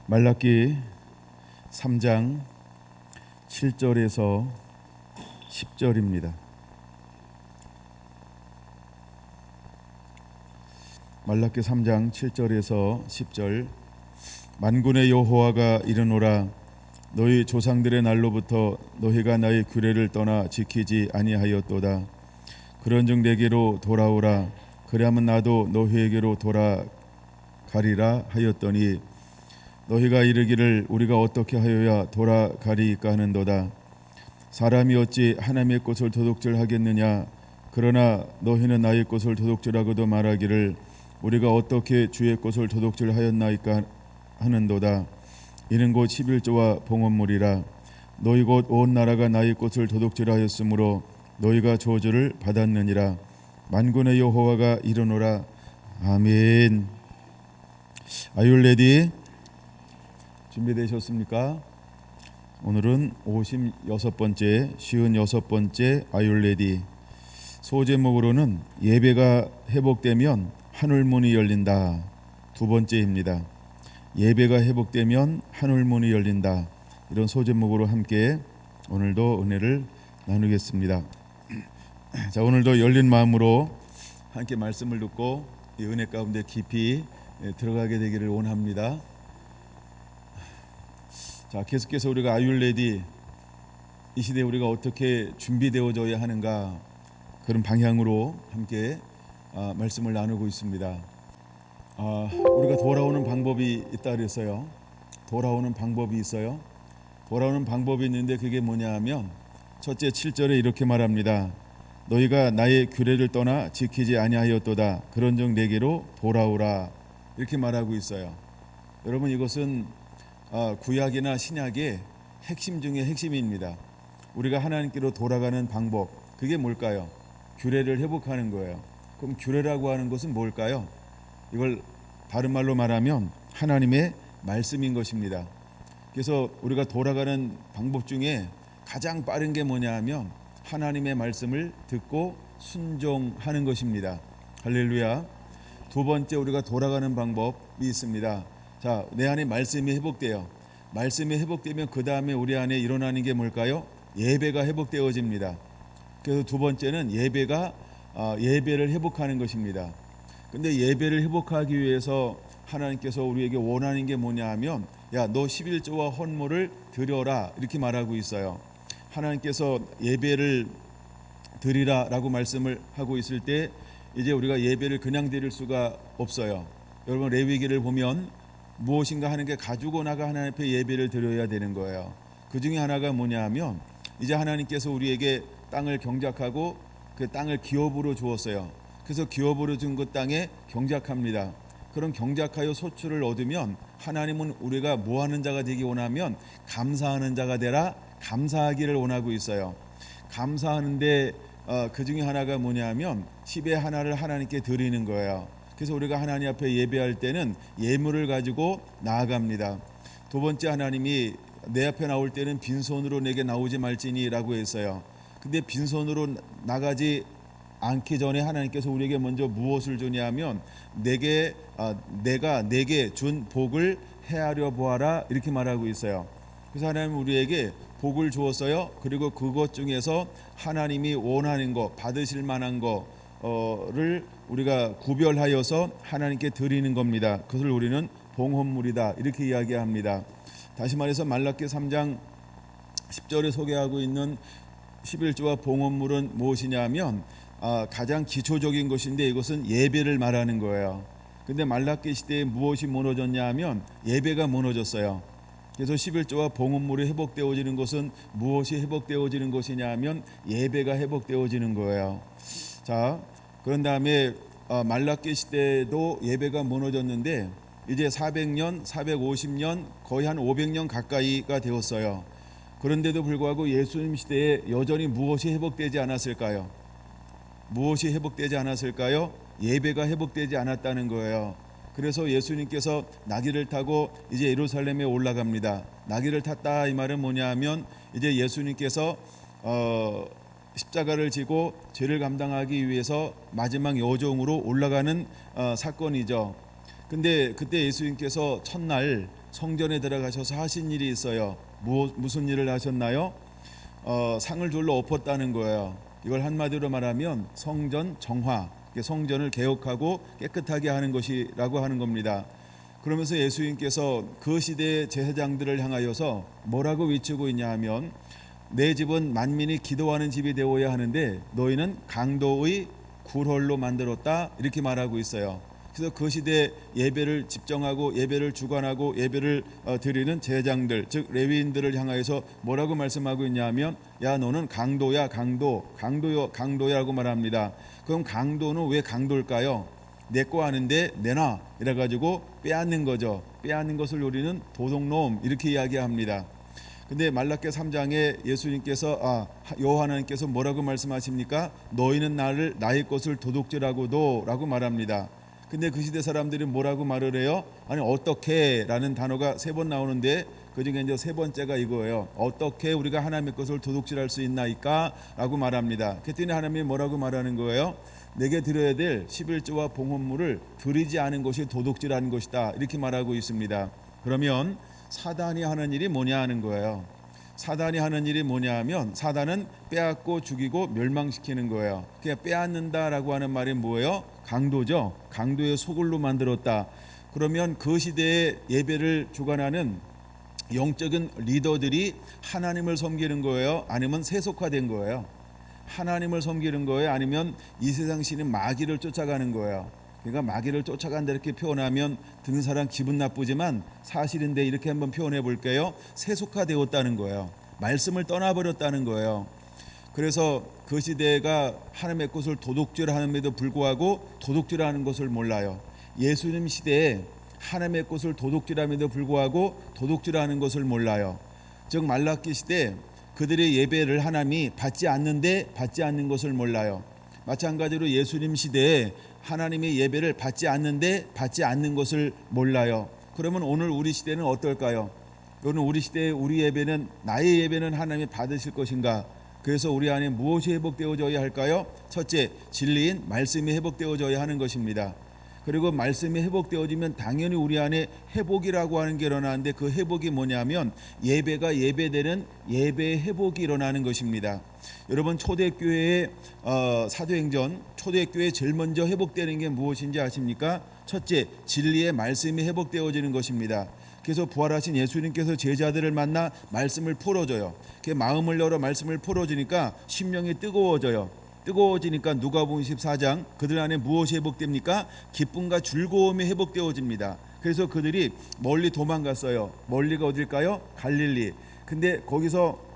말라기 3장 7절에서 10절입니다. 말라기 3장 7절에서 10절. 만군의 여호와가 이르노라. 너희 조상들의 날로부터 너희가 나의 규례를 떠나 지키지 아니하였도다. 그런즉 내게로 돌아오라. 그리하면 나도 너희에게로 돌아가리라 하였더니 너희가 이르기를 우리가 어떻게 하여야 돌아가리까 하는도다. 사람이 어찌 하나님의 것을 도둑질하겠느냐. 그러나 너희는 나의 것을 도둑질하고도 말하기를 우리가 어떻게 주의 것을 도둑질하였나이까 하는도다. 이는 곧 11조와 봉헌물이라. 너희 곧 온 나라가 나의 것을 도둑질하였으므로 너희가 저주를 받았느니라. 만군의 여호와가 이르노라. 아멘. Are you ready? 준비되셨습니까? 오늘은 56번째 56번째 Are you ready? 소제목으로는 예배가 회복되면 하늘문이 열린다. 두 번째입니다. 예배가 회복되면 하늘문이 열린다. 이런 소제목으로 함께 오늘도 은혜를 나누겠습니다. 자, 오늘도 열린 마음으로 함께 말씀을 듣고 이 은혜 가운데 깊이 들어가게 되기를 원합니다. 자, 계속해서 우리가 Are you ready? 이 시대에 우리가 어떻게 준비되어져야 하는가, 그런 방향으로 함께 말씀을 나누고 있습니다. 우리가 돌아오는 방법이 있다 그랬어요. 돌아오는 방법이 있어요. 돌아오는 방법이 있는데 그게 뭐냐 하면 첫째 7절에 이렇게 말합니다. 너희가 나의 규례를 떠나 지키지 아니하였도다. 그런즉 내게로 돌아오라. 이렇게 말하고 있어요. 여러분, 이것은 구약이나 신약의 핵심 중에 핵심입니다. 우리가 하나님께로 돌아가는 방법, 그게 뭘까요? 규례를 회복하는 거예요. 그럼 규례라고 하는 것은 뭘까요? 이걸 다른 말로 말하면 하나님의 말씀인 것입니다. 그래서 우리가 돌아가는 방법 중에 가장 빠른 게 뭐냐 하면 하나님의 말씀을 듣고 순종하는 것입니다. 할렐루야. 두 번째, 우리가 돌아가는 방법이 있습니다. 자, 내 안에 말씀이 회복돼요. 말씀이 회복되면 그 다음에 우리 안에 일어나는 게 뭘까요? 예배가 회복되어집니다. 그래서 두 번째는 예배를 회복하는 것입니다. 근데 예배를 회복하기 위해서 하나님께서 우리에게 원하는 게 뭐냐 하면 야, 너 11조와 헌물을 드려라, 이렇게 말하고 있어요. 하나님께서 예배를 드리라라고 말씀을 하고 있을 때 이제 우리가 예배를 그냥 드릴 수가 없어요. 여러분, 레위기를 보면 무엇인가 하는 게 가지고 나가 하나님 앞에 예배를 드려야 되는 거예요. 그 중에 하나가 뭐냐 하면 이제 하나님께서 우리에게 땅을 경작하고 그 땅을 기업으로 주었어요. 그래서 기업으로 준 그 땅에 경작합니다. 그런 경작하여 소출을 얻으면 하나님은 우리가 뭐 하는 자가 되기 원하면 감사하는 자가 되라, 감사하기를 원하고 있어요. 감사하는데 그 중에 하나가 뭐냐면 10의 하나를 하나님께 드리는 거예요. 그래서 우리가 하나님 앞에 예배할 때는 예물을 가지고 나아갑니다. 두 번째, 하나님이 내 앞에 나올 때는 빈손으로 내게 나오지 말지니라고 했어요. 근데 빈손으로 나가지 않기 전에 하나님께서 우리에게 먼저 무엇을 주냐면 내가 내게 준 복을 헤아려 보아라, 이렇게 말하고 있어요. 그래서 하나님은 우리에게 복을 주었어요. 그리고 그것 중에서 하나님이 원하는 것, 받으실 만한 거를 우리가 구별하여서 하나님께 드리는 겁니다. 그것을 우리는 봉헌물이다, 이렇게 이야기합니다. 다시 말해서 말라기 3장 10절에 소개하고 있는 11조와 봉헌물은 무엇이냐 하면 가장 기초적인 것인데 이것은 예배를 말하는 거예요. 근데 말라기 시대에 무엇이 무너졌냐 하면 예배가 무너졌어요. 그래서 11조와 봉헌물이 회복되어지는 것은 무엇이 회복되어지는 것이냐 하면 예배가 회복되어지는 거예요. 자, 그런 다음에 말라기 시대도 예배가 무너졌는데 이제 400년, 450년, 거의 한 500년 가까이가 되었어요. 그런데도 불구하고 예수님 시대에 여전히 무엇이 회복되지 않았을까요? 무엇이 회복되지 않았을까요? 예배가 회복되지 않았다는 거예요. 그래서 예수님께서 나귀를 타고 이제 예루살렘에 올라갑니다. 나귀를 탔다, 이 말은 뭐냐 하면 이제 예수님께서 십자가를 지고 죄를 감당하기 위해서 마지막 여정으로 올라가는 사건이죠. 근데 그때 예수님께서 첫날 성전에 들어가셔서 하신 일이 있어요. 무슨 일을 하셨나요? 상을 둘러 엎었다는 거예요. 이걸 한마디로 말하면 성전 정화, 성전을 개혁하고 깨끗하게 하는 것이라고 하는 겁니다. 그러면서 예수님께서 그 시대의 제사장들을 향하여서 뭐라고 외치고 있냐 하면, 내 집은 만민이 기도하는 집이 되어야 하는데 너희는 강도의 굴홀로 만들었다, 이렇게 말하고 있어요. 그래서 그 시대 예배를 집정하고 예배를 주관하고 예배를 드리는 제사장들, 즉 레위인들을 향하여서 뭐라고 말씀하고 있냐면, 야 너는 강도야, 강도야라고 말합니다. 그럼 강도는 왜 강도일까요? 내 거 아는데 내놔 이래가지고 빼앗는 거죠. 빼앗는 것을 우리는 도둑놈, 이렇게 이야기합니다. 근데 말라기 3장에 예수님께서 요한님께서 뭐라고 말씀하십니까? 너희는 나의 것을 도둑질하고도 라고 말합니다. 근데 그 시대 사람들이 뭐라고 말을 해요? 아니 어떻게 라는 단어가 3번 나오는데 그중에 이제 3번째가 이거예요. 어떻게 우리가 하나님의 것을 도둑질할 수 있나이까? 라고 말합니다. 그랬더니 하나님이 뭐라고 말하는 거예요? 내게 드려야 될 11조와 봉헌물을 드리지 않은 것이 도둑질하는 것이다, 이렇게 말하고 있습니다. 그러면 사단이 하는 일이 뭐냐 하는 거예요. 사단이 하는 일이 뭐냐 하면, 사단은 빼앗고 죽이고 멸망시키는 거예요. 그냥 빼앗는다라고 하는 말이 뭐예요? 강도죠. 강도의 소굴로 만들었다. 그러면 그 시대의 예배를 주관하는 영적인 리더들이 하나님을 섬기는 거예요? 아니면 세속화된 거예요? 하나님을 섬기는 거예요? 아니면 이 세상 신인 마귀를 쫓아가는 거예요? 그러니까 마귀를 쫓아간다 이렇게 표현하면 듣는 사람 기분 나쁘지만 사실인데 이렇게 한번 표현해 볼게요. 세속화되었다는 거예요. 말씀을 떠나버렸다는 거예요. 그래서 그 시대가 하나님의 것을 도둑질하는데도 불구하고 도둑질하는 것을 몰라요. 예수님 시대에 하나님의 것을 도둑질함에도 불구하고 도둑질하는 것을 몰라요. 즉 말라기 시대 그들의 예배를 하나님이 받지 않는데 받지 않는 것을 몰라요. 마찬가지로 예수님 시대에 하나님의 예배를 받지 않는데 받지 않는 것을 몰라요. 그러면 오늘 우리 시대는 어떨까요? 오늘 우리 시대의 우리 예배는, 나의 예배는 하나님이 받으실 것인가? 그래서 우리 안에 무엇이 회복되어져야 할까요? 첫째, 진리인 말씀이 회복되어져야 하는 것입니다. 그리고 말씀이 회복되어지면 당연히 우리 안에 회복이라고 하는 게 일어나는데, 그 회복이 뭐냐면 예배가 예배되는 예배의 회복이 일어나는 것입니다. 여러분 초대교회의 사도행전, 초대교회 제일 먼저 회복되는 게 무엇인지 아십니까? 첫째, 진리의 말씀이 회복되어지는 것입니다. 그래서 부활하신 예수님께서 제자들을 만나 말씀을 풀어줘요. 그 마음을 열어 말씀을 풀어주니까 심령이 뜨거워져요. 뜨거워지니까 누가복음 14장 그들 안에 무엇이 회복됩니까? 기쁨과 즐거움이 회복되어집니다. 그래서 그들이 멀리 도망갔어요. 멀리가 어딜까요? 갈릴리. 근데 거기서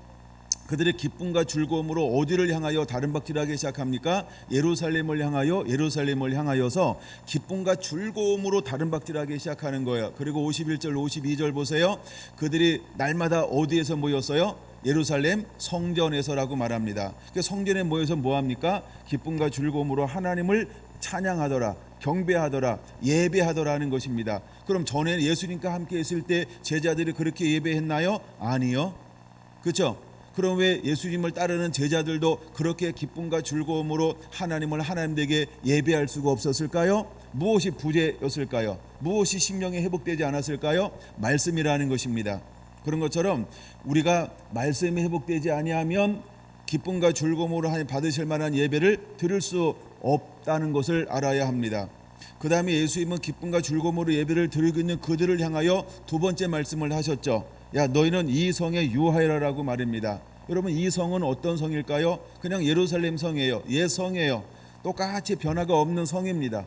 그들의 기쁨과 즐거움으로 어디를 향하여 다른박질하기 시작합니까? 예루살렘을 향하여서 기쁨과 즐거움으로 다른박질하기 시작하는 거예요. 그리고 51절 52절 보세요. 그들이 날마다 어디에서 모였어요? 예루살렘 성전에서라고 말합니다. 성전에 모여서 뭐합니까? 기쁨과 즐거움으로 하나님을 찬양하더라, 경배하더라, 예배하더라는 것입니다. 그럼 전에 예수님과 함께 있을 때 제자들이 그렇게 예배했나요? 아니요. 그렇죠? 그럼 왜 예수님을 따르는 제자들도 그렇게 기쁨과 즐거움으로 하나님을 하나님에게 예배할 수가 없었을까요? 무엇이 부재였을까요? 무엇이 심령이 회복되지 않았을까요? 말씀이라는 것입니다. 그런 것처럼 우리가 말씀이 회복되지 아니하면 기쁨과 즐거움으로 하나님 받으실 만한 예배를 드릴 수 없다는 것을 알아야 합니다. 그 다음에 예수님은 기쁨과 즐거움으로 예배를 드리고 있는 그들을 향하여 두 번째 말씀을 하셨죠. 야 너희는 이 성에 유하여라라고 말입니다. 여러분 이 성은 어떤 성일까요? 그냥 예루살렘 성이에요. 옛 성이에요. 똑같이 변화가 없는 성입니다.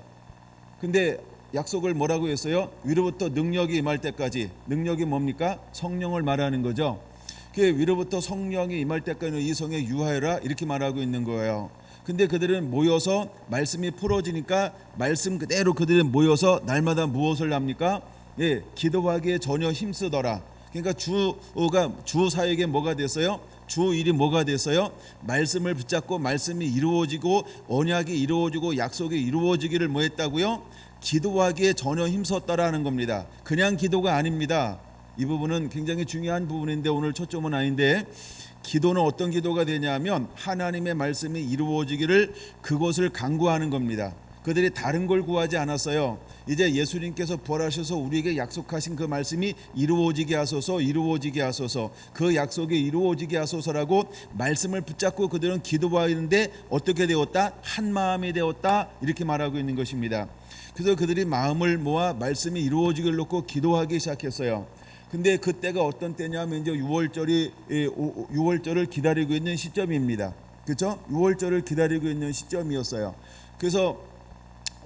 근데 약속을 뭐라고 했어요? 위로부터 능력이 임할 때까지. 능력이 뭡니까? 성령을 말하는 거죠. 위로부터 성령이 임할 때까지 이 성에 유하여라 이렇게 말하고 있는 거예요. 근데 그들은 모여서 말씀이 풀어지니까 말씀 그대로 그들은 모여서 날마다 무엇을 합니까? 기도하기에 전혀 힘쓰더라. 그러니까 주 사역에 뭐가 됐어요? 주 일이 뭐가 됐어요? 말씀을 붙잡고 말씀이 이루어지고 언약이 이루어지고 약속이 이루어지기를 뭐 했다고요? 기도하기에 전혀 힘썼다라는 겁니다. 그냥 기도가 아닙니다. 이 부분은 굉장히 중요한 부분인데 오늘 초점은 아닌데, 기도는 어떤 기도가 되냐면 하나님의 말씀이 이루어지기를 그것을 간구하는 겁니다. 그들이 다른 걸 구하지 않았어요. 이제 예수님께서 부활하셔서 우리에게 약속하신 그 말씀이 이루어지게 하소서, 이루어지게 하소서, 그 약속이 이루어지게 하소서라고 말씀을 붙잡고 그들은 기도하는데 어떻게 되었다? 한 마음이 되었다, 이렇게 말하고 있는 것입니다. 그래서 그들이 마음을 모아 말씀이 이루어지기를 놓고 기도하기 시작했어요. 근데 그때가 어떤 때냐면 이제 6월절을 기다리고 있는 시점입니다. 그렇죠? 6월절을 기다리고 있는 시점이었어요. 그래서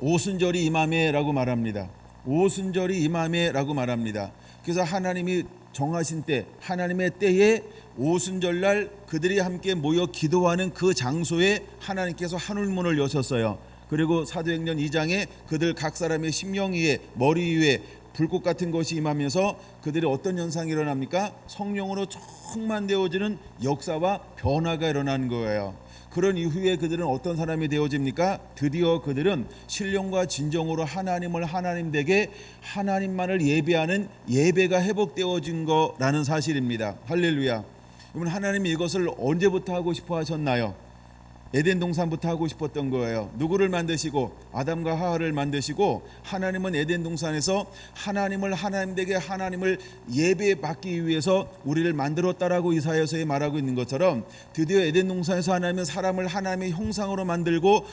오순절이 이맘에라고 말합니다. 오순절이 이맘에라고 말합니다. 그래서 하나님이 정하신 때, 하나님의 때에 오순절날 그들이 함께 모여 기도하는 그 장소에 하나님께서 하늘문을 여셨어요. 그리고 사도행전 2장에 그들 각 사람의 심령 위에, 머리 위에 불꽃 같은 것이 임하면서 그들이 어떤 현상이 일어납니까? 성령으로 충만되어지는 역사와 변화가 일어나는 거예요. 그런 이후에 그들은 어떤 사람이 되어집니까? 드디어 그들은 신령과 진정으로 하나님을 하나님 되게 하나님만을 예배하는 예배가 회복되어진 거라는 사실입니다. 할렐루야. 여러분, 하나님이 이것을 언제부터 하고 싶어 하셨나요? 에덴 동산부터 하고 싶었던 거예요. 누구를 만드시고? 아담과 하와를 만드시고, 하나님은 에덴 동산에서 하나님을 하나님 되게 하나님을 예배받기 위해서 우리를 만들었다라고 이사야서에 말하고 있는 것처럼 드디어 에덴 동산에서 하나님은 사람을 하나님의 형상으로 만들고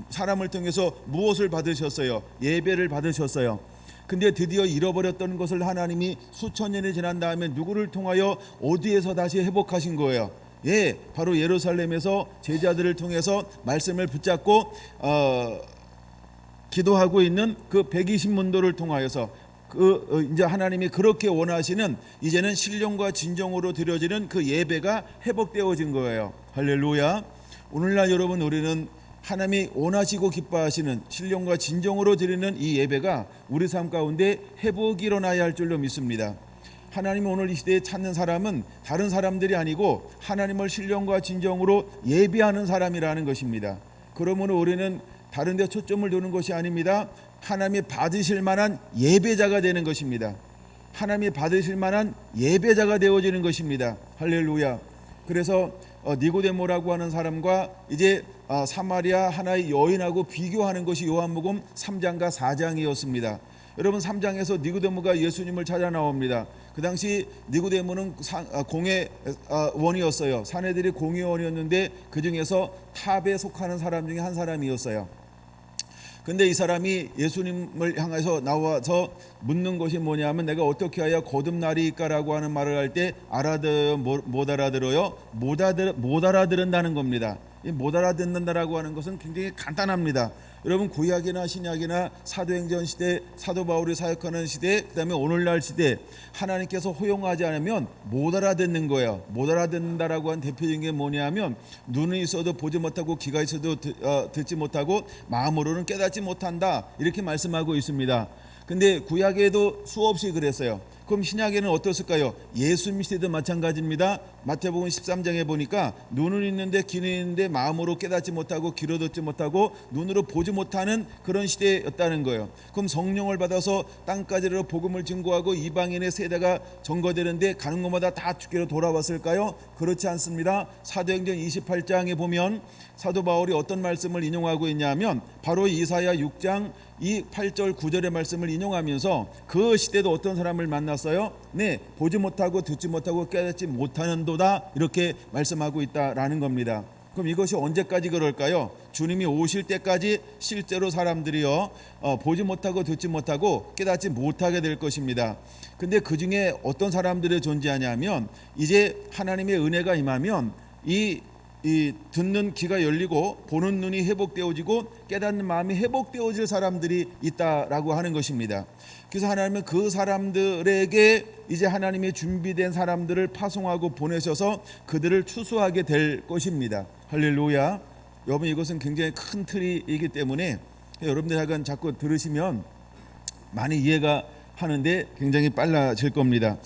사람을 통해서 무엇을 받으셨어요? 예배를 받으셨어요. 근데 드디어 잃어버렸던 것을 하나님이 수천 년이 지난 다음에 누구를 통하여 어디에서 다시 회복하신 거예요? 예, 바로 예루살렘에서 제자들을 통해서 말씀을 붙잡고 기도하고 있는 그 120문도를 통하여서 이제 하나님이 그렇게 원하시는 이제는 신령과 진정으로 드려지는 그 예배가 회복되어진 거예요. 할렐루야. 오늘날 여러분, 우리는 하나님이 원하시고 기뻐하시는 신령과 진정으로 드리는 이 예배가 우리 삶 가운데 회복이 일어나야 할 줄로 믿습니다. 하나님이 오늘 이 시대에 찾는 사람은 다른 사람들이 아니고 하나님을 신령과 진정으로 예배하는 사람이라는 것입니다. 그러므로 우리는 다른 데 초점을 두는 것이 아닙니다. 하나님이 받으실 만한 예배자가 되는 것입니다. 하나님이 받으실 만한 예배자가 되어지는 것입니다. 할렐루야. 그래서 니고데모라고 하는 사람과 이제 사마리아 하나의 여인하고 비교하는 것이 요한복음 3장과 4장이었습니다. 여러분, 3장에서 니고데모가 예수님을 찾아 나옵니다. 그 당시 니고데모는 공회원이었어요. 사내들이 공회원이었는데 그 중에서 탑에 속하는 사람 중에 한 사람이었어요. 근데 이 사람이 예수님을 향해서 나와서 묻는 것이 뭐냐면, 내가 어떻게 하여 거듭나리까라고 하는 말을 할 때 알아들어요? 못 알아들어요? 못 알아들은다는 겁니다. 이 못 알아듣는다라고 하는 것은 굉장히 간단합니다. 여러분, 구약이나 신약이나 사도행전 시대, 사도 바울이 사역하는 시대, 그다음에 오늘날 시대, 하나님께서 허용하지 않으면 못 알아듣는 거예요. 못 알아듣는다라고 한 대표적인 게 뭐냐면, 눈이 있어도 보지 못하고 귀가 있어도 듣지 못하고 마음으로는 깨닫지 못한다, 이렇게 말씀하고 있습니다. 근데 구약에도 수없이 그랬어요. 그럼 신약에는 어떻을까요? 예수님 시대도 마찬가지입니다. 마태복음 13장에 보니까 눈은 있는데 귀는 있는데 마음으로 깨닫지 못하고 귀로 듣지 못하고 눈으로 보지 못하는 그런 시대였다는 거예요. 그럼 성령을 받아서 땅까지로 복음을 증거하고 이방인의 세대가 전거되는데 가는 곳마다 다 주께로 돌아왔을까요? 그렇지 않습니다. 사도행전 28장에 보면 사도 바울이 어떤 말씀을 인용하고 있냐면, 바로 이사야 6장 이 8절 9절의 말씀을 인용하면서 그 시대도 어떤 사람을 만났어요? 네, 보지 못하고 듣지 못하고 깨닫지 못하는도다, 이렇게 말씀하고 있다라는 겁니다. 그럼 이것이 언제까지 그럴까요? 주님이 오실 때까지 실제로 사람들이요 보지 못하고 듣지 못하고 깨닫지 못하게 될 것입니다. 근데 그 중에 어떤 사람들이 존재하냐면, 이제 하나님의 은혜가 임하면 이 듣는 귀가 열리고 보는 눈이 회복되어지고 깨닫는 마음이 회복되어질 사람들이 있다라고 하는 것입니다. 그래서 하나님은 그 사람들에게 이제 하나님의 준비된 사람들을 파송하고 보내셔서 그들을 추수하게 될 것입니다. 할렐루야. 여러분, 이것은 굉장히 큰 틀이기 때문에 여러분들 약간 자꾸 들으시면 많이 이해가 하는데 굉장히 빨라질 겁니다.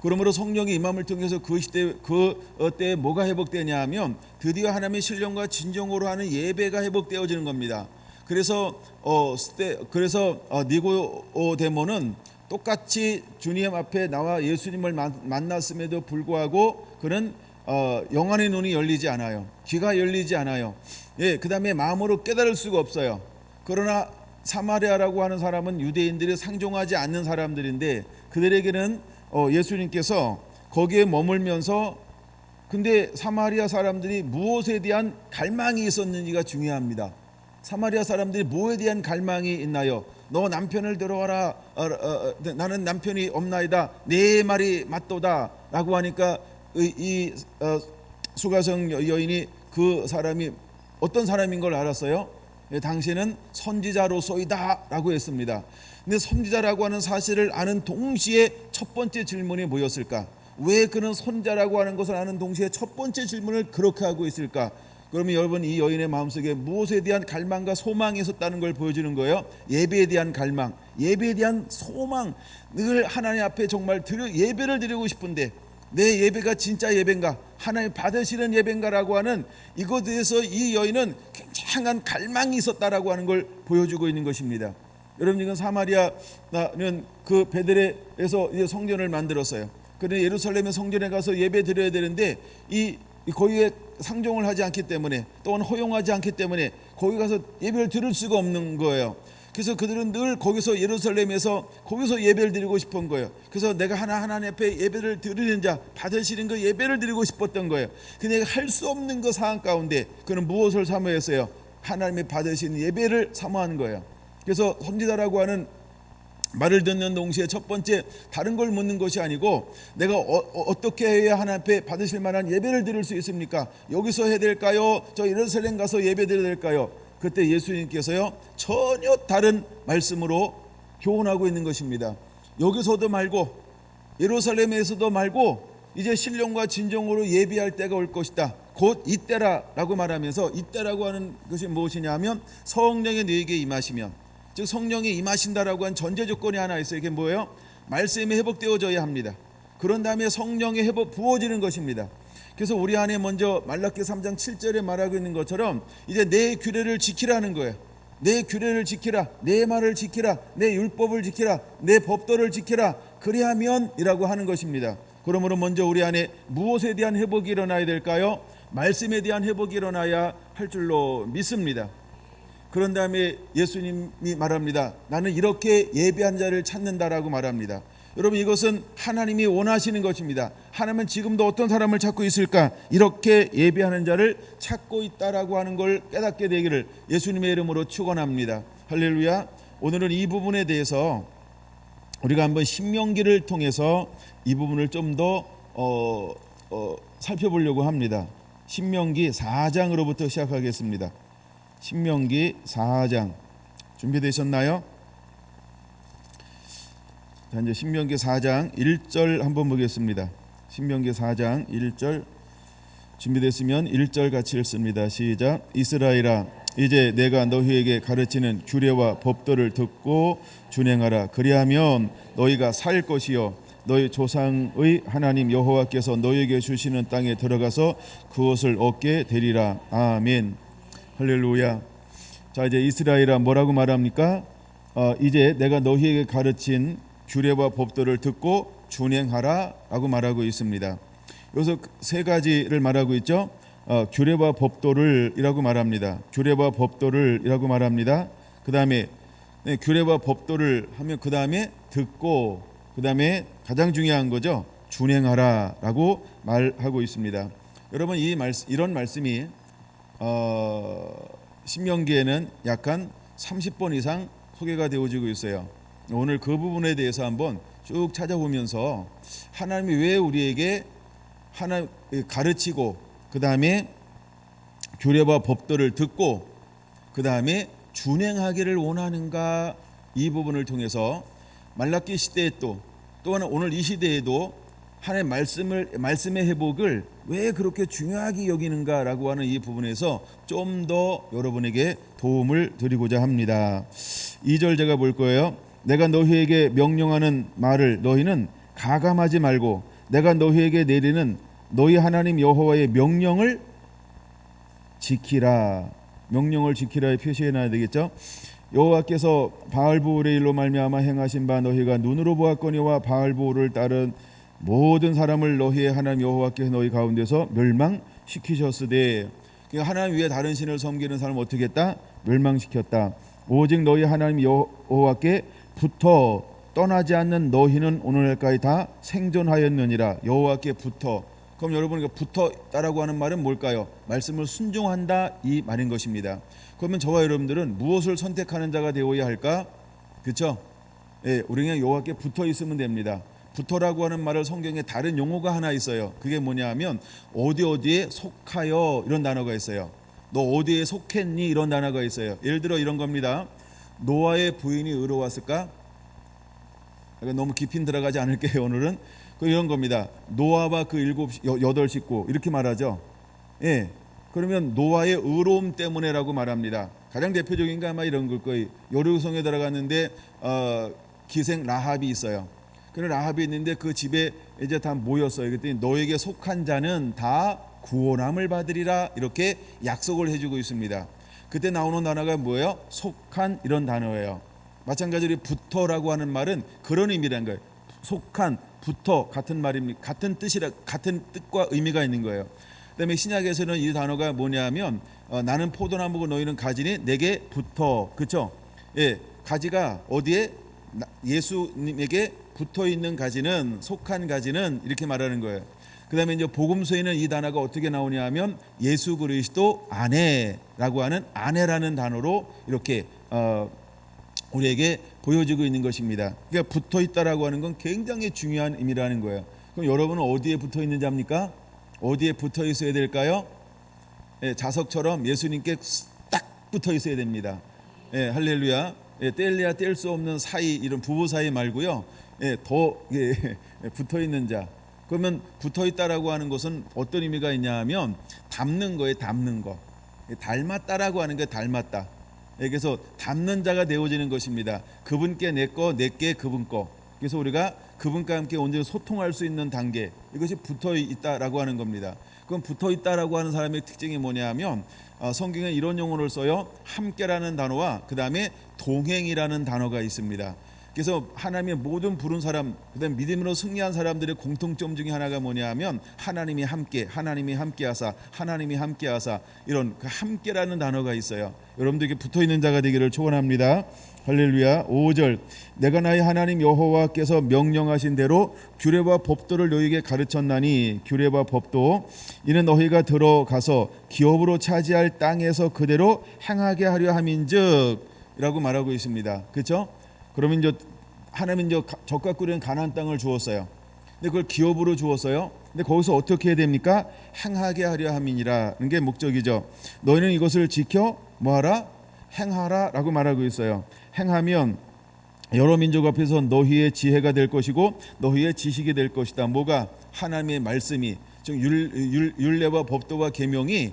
그러므로 성령의 임함을 통해서 그 시대 그때 뭐가 회복되냐 하면 드디어 하나님의 신령과 진정으로 하는 예배가 회복되어지는 겁니다. 그래서 니고데모는 똑같이 주님 앞에 나와 예수님을 만났음에도 불구하고 그는 영안의 눈이 열리지 않아요. 귀가 열리지 않아요. 예, 그다음에 마음으로 깨달을 수가 없어요. 그러나 사마리아라고 하는 사람은 유대인들이 상종하지 않는 사람들인데 그들에게는 예수님께서 거기에 머물면서 근데 사마리아 사람들이 무엇에 대한 갈망이 있었는지가 중요합니다. 사마리아 사람들이 무엇에 대한 갈망이 있나요? 너 남편을 데려와라. 나는 남편이 없나이다. 내 말이 맞도다. 라고 하니까 이 수가성 여인이 그 사람이 어떤 사람인 걸 알았어요. 당신은 선지자로소이다 라고 했습니다. 근데 선지자라고 하는 사실을 아는 동시에 첫 번째 질문이 뭐였을까? 왜 그는 선지자라고 하는 것을 아는 동시에 첫 번째 질문을 그렇게 하고 있을까? 그러면 여러분 이 여인의 마음속에 무엇에 대한 갈망과 소망이 있었다는 걸 보여주는 거예요. 예배에 대한 갈망, 예배에 대한 소망. 늘 하나님 앞에 정말 예배를 드리고 싶은데 내 예배가 진짜 예배인가, 하나님 받으시는 예배인가라고 하는 이것에 대해서 이 여인은 굉장한 갈망이 있었다라고 하는 걸 보여주고 있는 것입니다. 여러분 이건 사마리아는 그 베들레헴에서 이제 성전을 만들었어요. 그런데 예루살렘의 성전에 가서 예배 드려야 되는데 이 거기에 상종을 하지 않기 때문에 또한 허용하지 않기 때문에 거기 가서 예배를 드릴 수가 없는 거예요. 그래서 그들은 늘 거기서 예루살렘에서 거기서 예배를 드리고 싶은 거예요. 그래서 내가 하나님 앞에 예배를 드리는 자 받으시는 그 예배를 드리고 싶었던 거예요. 근데 할 수 없는 그 상황 가운데 그는 무엇을 사모했어요? 하나님의 받으시는 예배를 사모하는 거예요. 그래서 선지자라고 하는 말을 듣는 동시에 첫 번째 다른 걸 묻는 것이 아니고 내가 어떻게 해야 하나님 앞에 받으실 만한 예배를 드릴 수 있습니까? 여기서 해야 될까요? 저 예루살렘 가서 예배 드려야 될까요? 그때 예수님께서요 전혀 다른 말씀으로 교훈하고 있는 것입니다. 여기서도 말고 예루살렘에서도 말고 이제 신령과 진정으로 예배할 때가 올 것이다. 곧 이때라라고 말하면서 이때라고 하는 것이 무엇이냐 하면 성령이 너에게 임하시면, 즉 성령이 임하신다라고 한 전제 조건이 하나 있어요. 이게 뭐예요? 말씀이 회복되어져야 합니다. 그런 다음에 성령의 회복 부어지는 것입니다. 그래서 우리 안에 먼저 말라기 3장 7절에 말하고 있는 것처럼 이제 내 규례를 지키라는 거예요. 내 규례를 지키라, 내 말을 지키라, 내 율법을 지키라, 내 법도를 지키라. 그리하면이라고 하는 것입니다. 그러므로 먼저 우리 안에 무엇에 대한 회복이 일어나야 될까요? 말씀에 대한 회복이 일어나야 할 줄로 믿습니다. 그런 다음에 예수님이 말합니다. 나는 이렇게 예배한 자를 찾는다라고 말합니다. 여러분 이것은 하나님이 원하시는 것입니다. 하나님은 지금도 어떤 사람을 찾고 있을까? 이렇게 예배하는 자를 찾고 있다라고 하는 걸 깨닫게 되기를 예수님의 이름으로 축원합니다. 할렐루야. 오늘은 이 부분에 대해서 우리가 한번 신명기를 통해서 이 부분을 좀 더 살펴보려고 합니다. 신명기 4장으로부터 시작하겠습니다. 신명기 4장 준비되셨나요? 자, 이제 신명기 4장 1절 한번 보겠습니다. 신명기 4장 1절 준비됐으면 1절 같이 읽습니다. 시작. 이스라엘아, 이제 내가 너희에게 가르치는 규례와 법도를 듣고 준행하라. 그리하면 너희가 살 것이요 너희 조상의 하나님 여호와께서 너희에게 주시는 땅에 들어가서 그것을 얻게 되리라. 아멘. 할렐루야. 자, 이제 이스라엘아 뭐라고 말합니까? 이제 내가 너희에게 가르친 규례와 법도를 듣고 준행하라라고 말하고 있습니다. 여기서 세 가지를 말하고 있죠. 규례와 법도를이라고 말합니다. 규례와 법도를이라고 말합니다. 그 다음에 규례와 법도를 하면 그 다음에 듣고 그 다음에 가장 중요한 거죠. 준행하라라고 말하고 있습니다. 여러분 이런 말씀이 신명기에는 약 한 30번 이상 소개가 되어지고 있어요. 오늘 그 부분에 대해서 한번 쭉 찾아보면서 하나님이 왜 우리에게 하나님 가르치고 그 다음에 규례와 법도를 듣고 그 다음에 준행하기를 원하는가, 이 부분을 통해서 말라기 시대에 또한 오늘 이 시대에도 하나님의 말씀의 회복을 왜 그렇게 중요하게 여기는가라고 하는 이 부분에서 좀 더 여러분에게 도움을 드리고자 합니다. 2절 제가 볼 거예요. 내가 너희에게 명령하는 말을 너희는 가감하지 말고 내가 너희에게 내리는 너희 하나님 여호와의 명령을 지키라. 명령을 지키라에 표시해놔야 되겠죠. 여호와께서 바알보울의 일로 말미암아 행하신 바 너희가 눈으로 보았거니와 바알보울을 따른 모든 사람을 너희의 하나님 여호와께서 너희 가운데서 멸망시키셨으되, 그러니까 하나님 위에 다른 신을 섬기는 사람을 어떻게 했다? 멸망시켰다. 오직 너희 하나님 여호와께 붙어 떠나지 않는 너희는 오늘날까지 다 생존하였느니라. 여호와께 붙어. 그럼 여러분, 붙어 있다라고 하는 말은 뭘까요? 말씀을 순종한다 이 말인 것입니다. 그러면 저와 여러분들은 무엇을 선택하는 자가 되어야 할까? 그렇죠? 예, 우리 그냥 여호와께 붙어 있으면 됩니다. 붙어라고 하는 말을 성경에 다른 용어가 하나 있어요. 그게 뭐냐 하면 어디에 속하여 이런 단어가 있어요. 너 어디에 속했니 이런 단어가 있어요. 예를 들어 이런 겁니다. 노아의 부인이 의로웠을까? 너무 깊이 들어가지 않을게요. 오늘은 이런 겁니다. 노아와 그 8 식구 이렇게 말하죠. 예, 그러면 노아의 의로움 때문에라고 말합니다. 가장 대표적인 게 아마 이런 걸 거예요. 여리고성에 들어갔는데 기생 라합이 있어요. 그런 라합이 있는데 그 집에 이제 다 모였어요. 그랬더니 너에게 속한 자는 다 구원함을 받으리라 이렇게 약속을 해주고 있습니다. 그때 나오는 단어가 뭐예요? 속한 이런 단어예요. 마찬가지로 붙어라고 하는 말은 그런 의미라는 거예요. 속한, 붙어 같은 말입니다. 같은 뜻과 의미가 있는 거예요. 그다음에 신약에서는 이 단어가 뭐냐면 나는 포도나무고 너희는 가지니 내게 붙어. 그렇죠? 예, 가지가 어디에? 예수님에게 붙어 있는 가지는, 속한 가지는 이렇게 말하는 거예요. 그다음에 이제 복음서에는 이 단어가 어떻게 나오냐 하면 예수 그리스도 아내라고 하는 아내라는 단어로 이렇게 우리에게 보여지고 있는 것입니다. 그러니까 붙어 있다라고 하는 건 굉장히 중요한 의미라는 거예요. 그럼 여러분은 어디에 붙어 있는지 압니까? 어디에 붙어 있어야 될까요? 예, 자석처럼 예수님께 딱 붙어 있어야 됩니다. 예, 할렐루야. 예, 뗄래야 뗄 수 없는 사이, 이런 부부 사이 말고요. 예, 더 붙어 있는 자. 그러면 붙어 있다라고 하는 것은 어떤 의미가 있냐 하면 닮는 거에 닮는 거. 닮았다라고 하는 게 닮았다. 그래서 닮는 자가 되어지는 것입니다. 그분께 내 거, 내게 그분 거. 그래서 우리가 그분과 함께 온전히 소통할 수 있는 단계, 이것이 붙어 있다라고 하는 겁니다. 그럼 붙어 있다라고 하는 사람의 특징이 뭐냐면 성경에 이런 용어를 써요. 함께라는 단어와 그 다음에 동행이라는 단어가 있습니다. 그래서 하나님의 모든 부른 사람, 그다음 믿음으로 승리한 사람들의 공통점 중에 하나가 뭐냐하면 하나님이 함께하사 이런 그 함께라는 단어가 있어요. 여러분들에게 붙어 있는 자가 되기를 축원합니다. 할렐루야. 5절 내가 나의 하나님 여호와께서 명령하신 대로 규례와 법도를 너희에게 가르쳤나니 규례와 법도 이는 너희가 들어가서 기업으로 차지할 땅에서 그대로 행하게 하려 함인즉이라고 말하고 있습니다. 그렇죠? 그러면 이제 하나님은 이제 적과 꿀은 가나안 땅을 주었어요. 근데 그걸 기업으로 주었어요. 근데 거기서 어떻게 해야 됩니까? 행하게 하려 함이니라는 게 목적이죠. 너희는 이것을 지켜 뭐하라? 행하라라고 말하고 있어요. 행하면 여러 민족 앞에서 너희의 지혜가 될 것이고 너희의 지식이 될 것이다. 뭐가? 하나님의 말씀이, 즉 율례와 법도와 계명이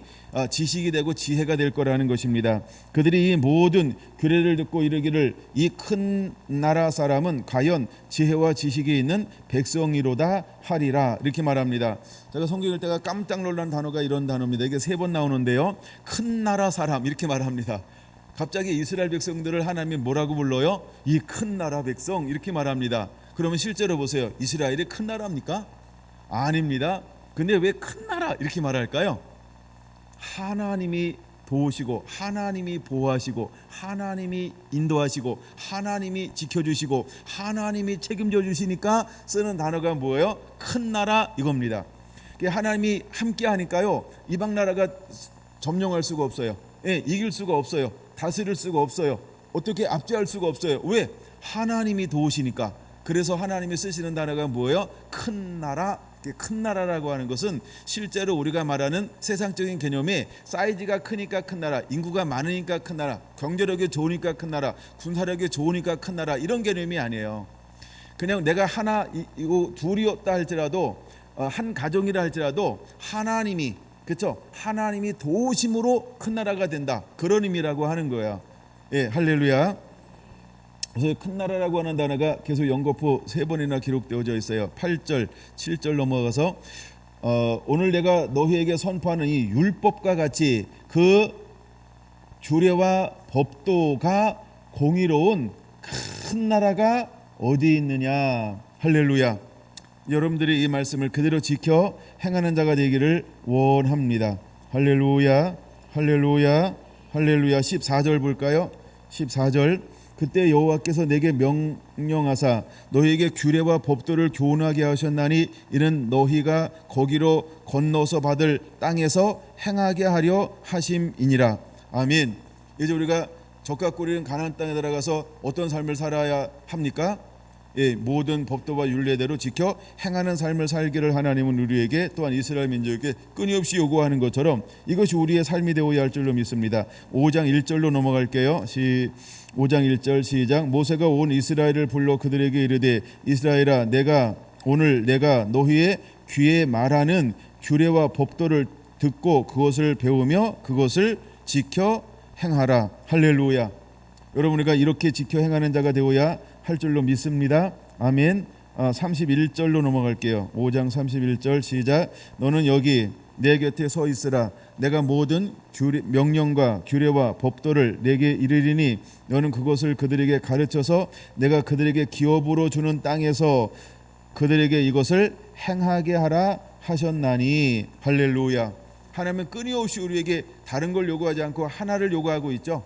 지식이 되고 지혜가 될 거라는 것입니다. 그들이 이 모든 규례를 듣고 이르기를 이 큰 나라 사람은 과연 지혜와 지식이 있는 백성이로다 하리라 이렇게 말합니다. 제가 성경 읽을 때가 깜짝 놀란 단어가 이런 단어입니다. 이게 3번 나오는데요. 큰 나라 사람 이렇게 말합니다. 갑자기 이스라엘 백성들을 하나님이 뭐라고 불러요? 이 큰 나라 백성 이렇게 말합니다. 그러면 실제로 보세요. 이스라엘이 큰 나라입니까? 아닙니다. 근데 왜 큰 나라 이렇게 말할까요? 하나님이 도우시고 하나님이 보호하시고 하나님이 인도하시고 하나님이 지켜주시고 하나님이 책임져 주시니까 쓰는 단어가 뭐예요? 큰 나라 이겁니다. 하나님이 함께 하니까요 이방 나라가 점령할 수가 없어요. 예, 이길 수가 없어요. 다스릴 수가 없어요. 어떻게 압제할 수가 없어요. 왜? 하나님이 도우시니까. 그래서 하나님이 쓰시는 단어가 뭐예요? 큰 나라. 큰 나라라고 하는 것은 실제로 우리가 말하는 세상적인 개념에 사이즈가 크니까 큰 나라, 인구가 많으니까 큰 나라, 경제력이 좋으니까 큰 나라, 군사력이 좋으니까 큰 나라 이런 개념이 아니에요. 그냥 내가 하나 이거 둘이었다 할지라도 한 가정이라 할지라도 하나님이 그렇죠? 하나님이 도우심으로 큰 나라가 된다. 그런 의미라고 하는 거야. 예, 할렐루야. 그래서 큰 나라라고 하는 단어가 계속 연거푸 3번이나 기록되어져 있어요. 8절, 7절 넘어가서 오늘 내가 너희에게 선포하는 이 율법과 같이 그 규례와 법도가 공의로운 큰 나라가 어디 있느냐. 할렐루야. 여러분들이 이 말씀을 그대로 지켜 행하는 자가 되기를 원합니다. 할렐루야. 할렐루야. 할렐루야. 14절 볼까요? 14절 그때 여호와께서 내게 명령하사 너희에게 규례와 법도를 교훈하게 하셨나니 이는 너희가 거기로 건너서 받을 땅에서 행하게 하려 하심이니라. 아멘. 이제 우리가 적과 꿀이는 가나안 땅에 들어가서 어떤 삶을 살아야 합니까? 예, 모든 법도와 율례대로 지켜 행하는 삶을 살기를 하나님은 우리에게 또한 이스라엘 민족에게 끊임없이 요구하는 것처럼 이것이 우리의 삶이 되어야 할 줄로 믿습니다. 5장 1절로 넘어갈게요. 5장 1절 시작. 모세가 온 이스라엘을 불러 그들에게 이르되 이스라엘아 오늘 내가 너희의 귀에 말하는 규례와 법도를 듣고 그것을 배우며 그것을 지켜 행하라. 할렐루야. 여러분 우리가 이렇게 지켜 행하는 자가 되어야 할 줄로 믿습니다. 아멘. 31절로 넘어갈게요. 5장 31절 시작. 너는 여기 내 곁에 서 있으라. 내가 모든 명령과 규례와 법도를 내게 이르리니 너는 그것을 그들에게 가르쳐서 내가 그들에게 기업으로 주는 땅에서 그들에게 이것을 행하게 하라 하셨나니. 할렐루야. 하나님은 끊임없이 우리에게 다른 걸 요구하지 않고 하나를 요구하고 있죠.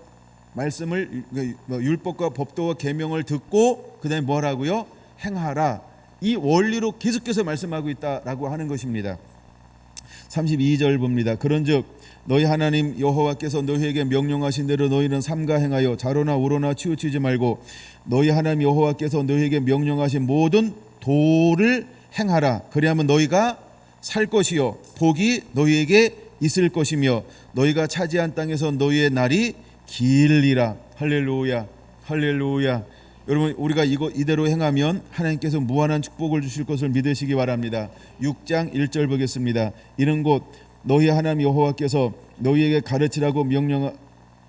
말씀을 율법과 법도와 계명을 듣고 그다음에 뭐라고요? 행하라. 이 원리로 계속해서 말씀하고 있다라고 하는 것입니다. 32절 봅니다. 그런즉 너희 하나님 여호와께서 너희에게 명령하신 대로 너희는 삼가 행하여 좌로나 우로나 치우치지 말고 너희 하나님 여호와께서 너희에게 명령하신 모든 도를 행하라. 그리하면 너희가 살 것이요 복이 너희에게 있을 것이며 너희가 차지한 땅에서 너희의 날이 길리라. 할렐루야. 할렐루야. 여러분 우리가 이대로 행하면 하나님께서 무한한 축복을 주실 것을 믿으시기 바랍니다. 6장 1절 보겠습니다. 이는 곧 너희 하나님 여호와께서 너희에게 가르치라고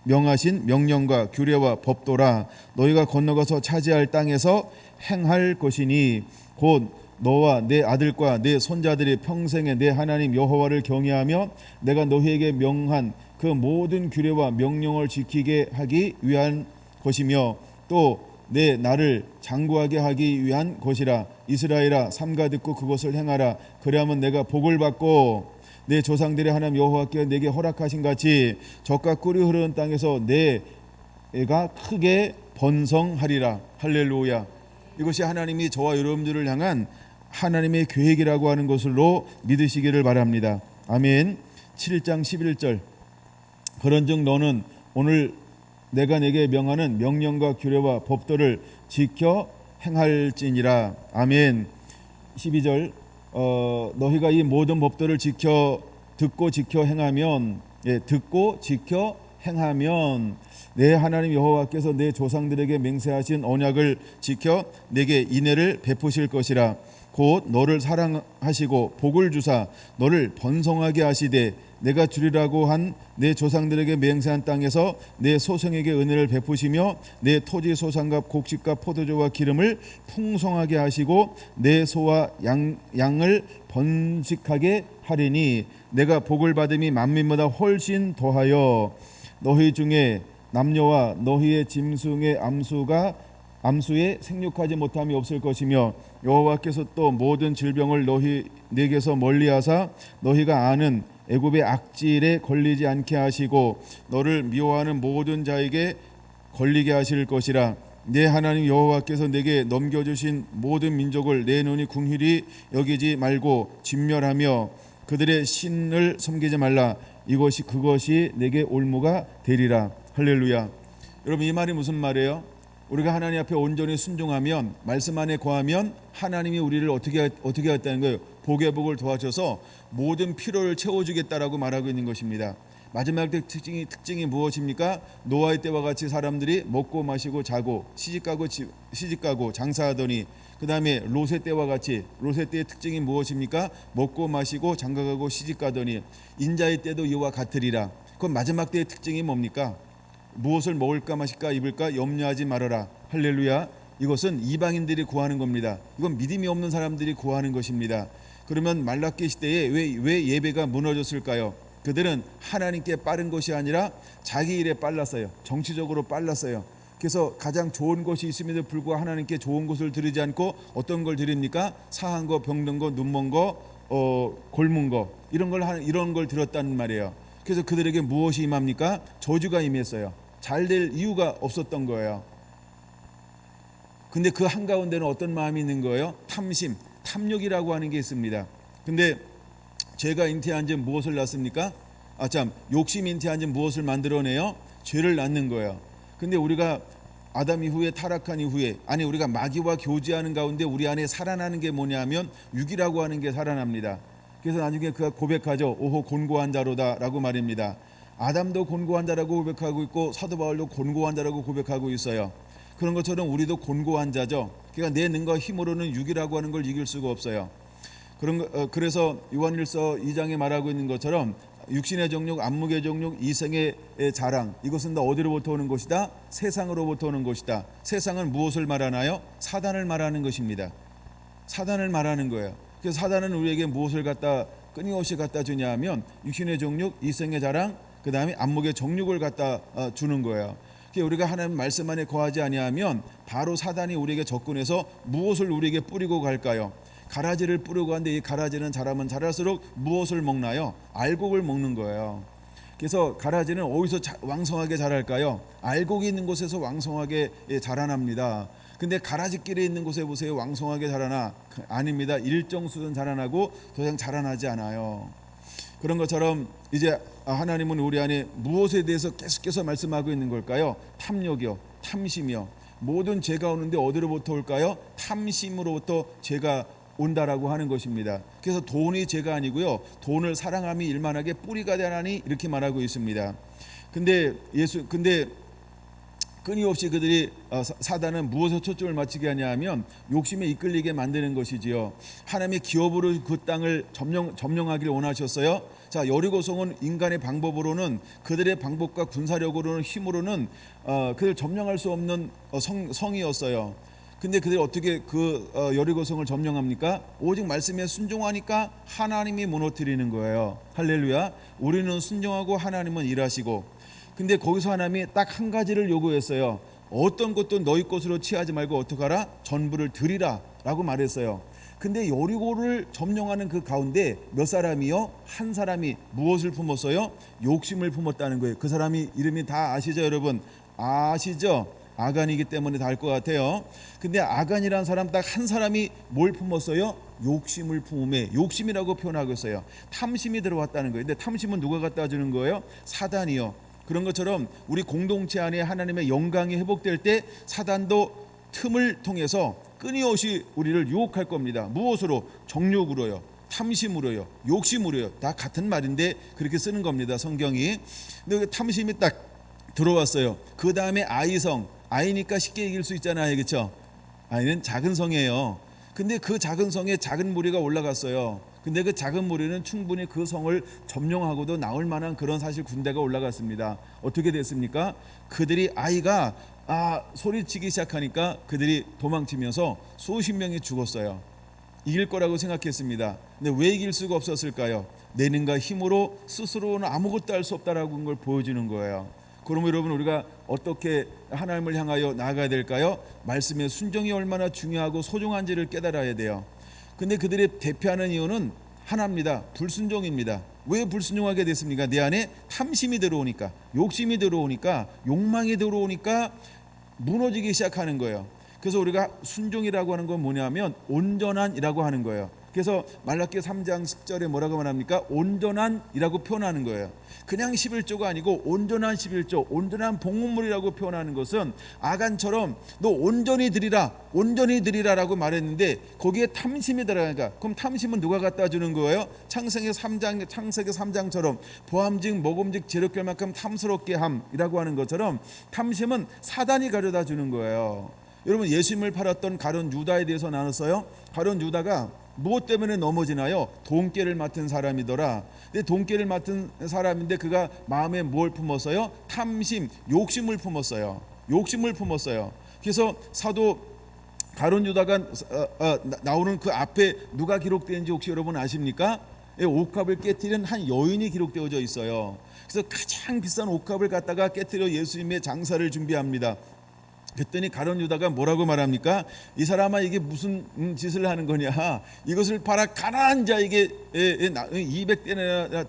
명하신 명령과 규례와 법도라. 너희가 건너가서 차지할 땅에서 행할 것이니 곧 너와 내 아들과 내 손자들이 평생에 내 하나님 여호와를 경외하며 내가 너희에게 명한 그 모든 규례와 명령을 지키게 하기 위한 것이며 또 내 나를 장구하게 하기 위한 것이라. 이스라엘아 삼가 듣고 그것을 행하라. 그리하면 내가 복을 받고 내 조상들의 하나님 여호와께 내게 허락하신 같이 젖과 꿀이 흐르는 땅에서 내가 크게 번성하리라. 할렐루야. 이것이 하나님이 저와 여러분들을 향한 하나님의 계획이라고 하는 것으로 믿으시기를 바랍니다. 아멘. 7장 11절 그런즉 너는 오늘 내가 내게 명하는 명령과 규례와 법도를 지켜 행할지니라. 아멘. 12절 너희가 이 모든 법도를 듣고 지켜 행하면 듣고 지켜 행하면 내 하나님 여호와께서 내 조상들에게 맹세하신 언약을 지켜 내게 인애를 베푸실 것이라. 곧 너를 사랑하시고 복을 주사 너를 번성하게 하시되 내가 주리라고 한 내 조상들에게 맹세한 땅에서 내 소생에게 은혜를 베푸시며 내 토지 소산과 곡식과 포도주와 기름을 풍성하게 하시고 내 소와 양을 번식하게 하리니 내가 복을 받음이 만민보다 훨씬 더하여 너희 중에 남녀와 너희의 짐승의 암수에 생육하지 못함이 없을 것이며 여호와께서 또 모든 질병을 내게서 멀리하사 너희가 아는 애굽의 악질에 걸리지 않게 하시고 너를 미워하는 모든 자에게 걸리게 하실 것이라. 내 하나님 여호와께서 내게 넘겨주신 모든 민족을 내 눈이 궁휼히 여기지 말고 진멸하며 그들의 신을 섬기지 말라. 그것이 내게 올무가 되리라. 할렐루야. 여러분 이 말이 무슨 말이에요? 우리가 하나님 앞에 온전히 순종하면 말씀 안에 거하면 하나님이 우리를 어떻게 했다는 거예요? 복의 복을 도와줘서 모든 필요를 채워주겠다라고 말하고 있는 것입니다. 마지막 특징이 무엇입니까? 노아의 때와 같이 사람들이 먹고 마시고 자고 시집가고 장사하더니 그 다음에 롯의 때와 같이 롯의 때의 특징이 무엇입니까? 먹고 마시고 장가가고 시집가더니 인자의 때도 이와 같으리라. 그럼 마지막 때의 특징이 뭡니까? 무엇을 먹을까 마실까 입을까 염려하지 말아라. 할렐루야. 이것은 이방인들이 구하는 겁니다. 이건 믿음이 없는 사람들이 구하는 것입니다. 그러면 말라기 시대에 왜 예배가 무너졌을까요? 그들은 하나님께 빠른 것이 아니라 자기 일에 빨랐어요. 정치적으로 빨랐어요. 그래서 가장 좋은 것이 있음에도 불구하고 하나님께 좋은 것을 드리지 않고 어떤 걸 드립니까? 상한 거, 병든 거, 눈먼 거, 골문 거 이런 걸 드렸다는 말이에요. 그래서 그들에게 무엇이 임합니까? 저주가 임했어요. 잘 될 이유가 없었던 거예요. 근데 그 한가운데는 어떤 마음이 있는 거예요? 탐심, 탐욕이라고 하는 게 있습니다. 근데 죄가 잉태한 지 무엇을 낳습니까? 욕심이 잉태한 지 무엇을 만들어내요? 죄를 낳는 거예요. 근데 우리가 아담 이후에 타락한 이후에 우리가 마귀와 교제하는 가운데 우리 안에 살아나는 게 뭐냐면 육이라고 하는 게 살아납니다. 그래서 나중에 그가 고백하죠. 오호 곤고한 자로다라고 말입니다. 아담도 곤고한 자라고 고백하고 있고 사도 바울도 곤고한 자라고 고백하고 있어요. 그런 것처럼 우리도 곤고한 자죠. 그러니까 내 능과 힘으로는 육이라고 하는 걸 이길 수가 없어요. 그래서 요한일서 2장에 말하고 있는 것처럼 육신의 정욕, 안목의 정욕, 이생의 자랑, 이것은 다 어디로부터 오는 것이다? 세상으로부터 오는 것이다. 세상은 무엇을 말하나요? 사단을 말하는 것입니다. 사단을 말하는 거예요. 그래서 사단은 우리에게 무엇을 끊임없이 갖다 주냐 하면 육신의 정욕, 이생의 자랑, 그 다음에 안목의 정욕을 갖다 주는 거예요. 우리가 하나님 말씀 안에 거하지 아니하면 바로 사단이 우리에게 접근해서 무엇을 우리에게 뿌리고 갈까요? 가라지를 뿌리고 가는데 이 가라지는 자라면 자랄수록 무엇을 먹나요? 알곡을 먹는 거예요. 그래서 가라지는 어디서 왕성하게 자랄까요? 알곡이 있는 곳에서 왕성하게 자라납니다. 근데 가라지길에 있는 곳에 보세요. 왕성하게 자라나? 아닙니다. 일정 수준 자라나고 더 이상 자라나지 않아요. 그런 것처럼 이제 하나님은 우리 안에 무엇에 대해서 계속해서 말씀하고 있는 걸까요? 탐욕이요, 탐심이요. 모든 죄가 오는데 어디로부터 올까요? 탐심으로부터 죄가 온다라고 하는 것입니다. 그래서 돈이 죄가 아니고요, 돈을 사랑함이 일만하게 뿌리가 되나니 이렇게 말하고 있습니다. 근데 끊임없이 그들이 사단은 무엇에 초점을 맞추게 하냐 하면 욕심에 이끌리게 만드는 것이지요. 하나님의 기업으로 그 땅을 점령하기를 원하셨어요. 자, 여리고성은 인간의 방법으로는, 그들의 방법과 군사력으로는, 힘으로는 그들 점령할 수 없는 성이었어요. 근데 그들이 어떻게 여리고성을 점령합니까? 오직 말씀에 순종하니까 하나님이 무너뜨리는 거예요. 할렐루야. 우리는 순종하고 하나님은 일하시고. 근데 거기서 하나님이 딱 한 가지를 요구했어요. 어떤 것도 너희 것으로 취하지 말고 어떡하라? 전부를 드리라 라고 말했어요. 근데 여리고를 점령하는 그 가운데 몇 사람이요? 한 사람이 무엇을 품었어요? 욕심을 품었다는 거예요. 그 사람이 이름이 다 아시죠, 여러분? 아시죠? 아간이기 때문에 다 알 것 같아요. 근데 아간이라는 사람 딱 한 사람이 뭘 품었어요? 욕심을 품음에, 욕심이라고 표현하고 있어요. 탐심이 들어왔다는 거예요. 근데 탐심은 누가 갖다 주는 거예요? 사단이요. 그런 것처럼 우리 공동체 안에 하나님의 영광이 회복될 때 사단도 틈을 통해서 끊임없이 우리를 유혹할 겁니다. 무엇으로? 정욕으로요, 탐심으로요, 욕심으로요. 다 같은 말인데 그렇게 쓰는 겁니다, 성경이. 근데 그 탐심이 딱 들어왔어요. 그 다음에 아이니까 쉽게 이길 수 있잖아요, 그렇죠? 아이는 작은 성이에요. 근데 그 작은 성에 작은 무리가 올라갔어요. 근데 그 작은 무리는 충분히 그 성을 점령하고도 나올 만한 그런 사실 군대가 올라갔습니다. 어떻게 됐습니까? 그들이 아이가 소리치기 시작하니까 그들이 도망치면서 수십 명이 죽었어요. 이길 거라고 생각했습니다. 근데 왜 이길 수가 없었을까요? 내 능과 힘으로 스스로는 아무것도 할 수 없다라고 한 걸 보여주는 거예요. 그러면 여러분, 우리가 어떻게 하나님을 향하여 나아가야 될까요? 말씀의 순종이 얼마나 중요하고 소중한지를 깨달아야 돼요. 근데 그들이 대표하는 이유는 하나입니다. 불순종입니다. 왜 불순종하게 됐습니까? 내 안에 탐심이 들어오니까, 욕심이 들어오니까, 욕망이 들어오니까 무너지기 시작하는 거예요. 그래서 우리가 순종이라고 하는 건 뭐냐면 온전한이라고 하는 거예요. 그래서 말라기 3장 10절에 뭐라고 말합니까? 온전한이라고 표현하는 거예요. 그냥 11조가 아니고 온전한 11조, 온전한 봉헌물이라고 표현하는 것은 아간처럼 너 온전히 드리라라고 말했는데 거기에 탐심이 들어가니까, 그럼 탐심은 누가 갖다 주는 거예요? 창세기 3장처럼 보암직 먹음직 재력될 만큼 탐스럽게 함이라고 하는 것처럼 탐심은 사단이 가져다 주는 거예요. 여러분, 예수님을 팔았던 가룟 유다에 대해서 나눴어요. 가룟 유다가 무엇 때문에 넘어지나요? 돈깨를 맡은 사람이더라. 근데 돈깨를 맡은 사람인데 그가 마음에 뭘 품었어요? 탐심, 욕심을 품었어요. 그래서 사도 가룟 유다가 나오는 그 앞에 누가 기록되는지 혹시 여러분 아십니까? 옥합을 깨뜨린 한 여인이 기록되어져 있어요. 그래서 가장 비싼 옥합을 갖다가 깨뜨려 예수님의 장사를 준비합니다. 그랬더니 가룟 유다가 뭐라고 말합니까? 이 사람아, 이게 무슨 짓을 하는 거냐? 이것을 봐라, 가난한 자에게 200대나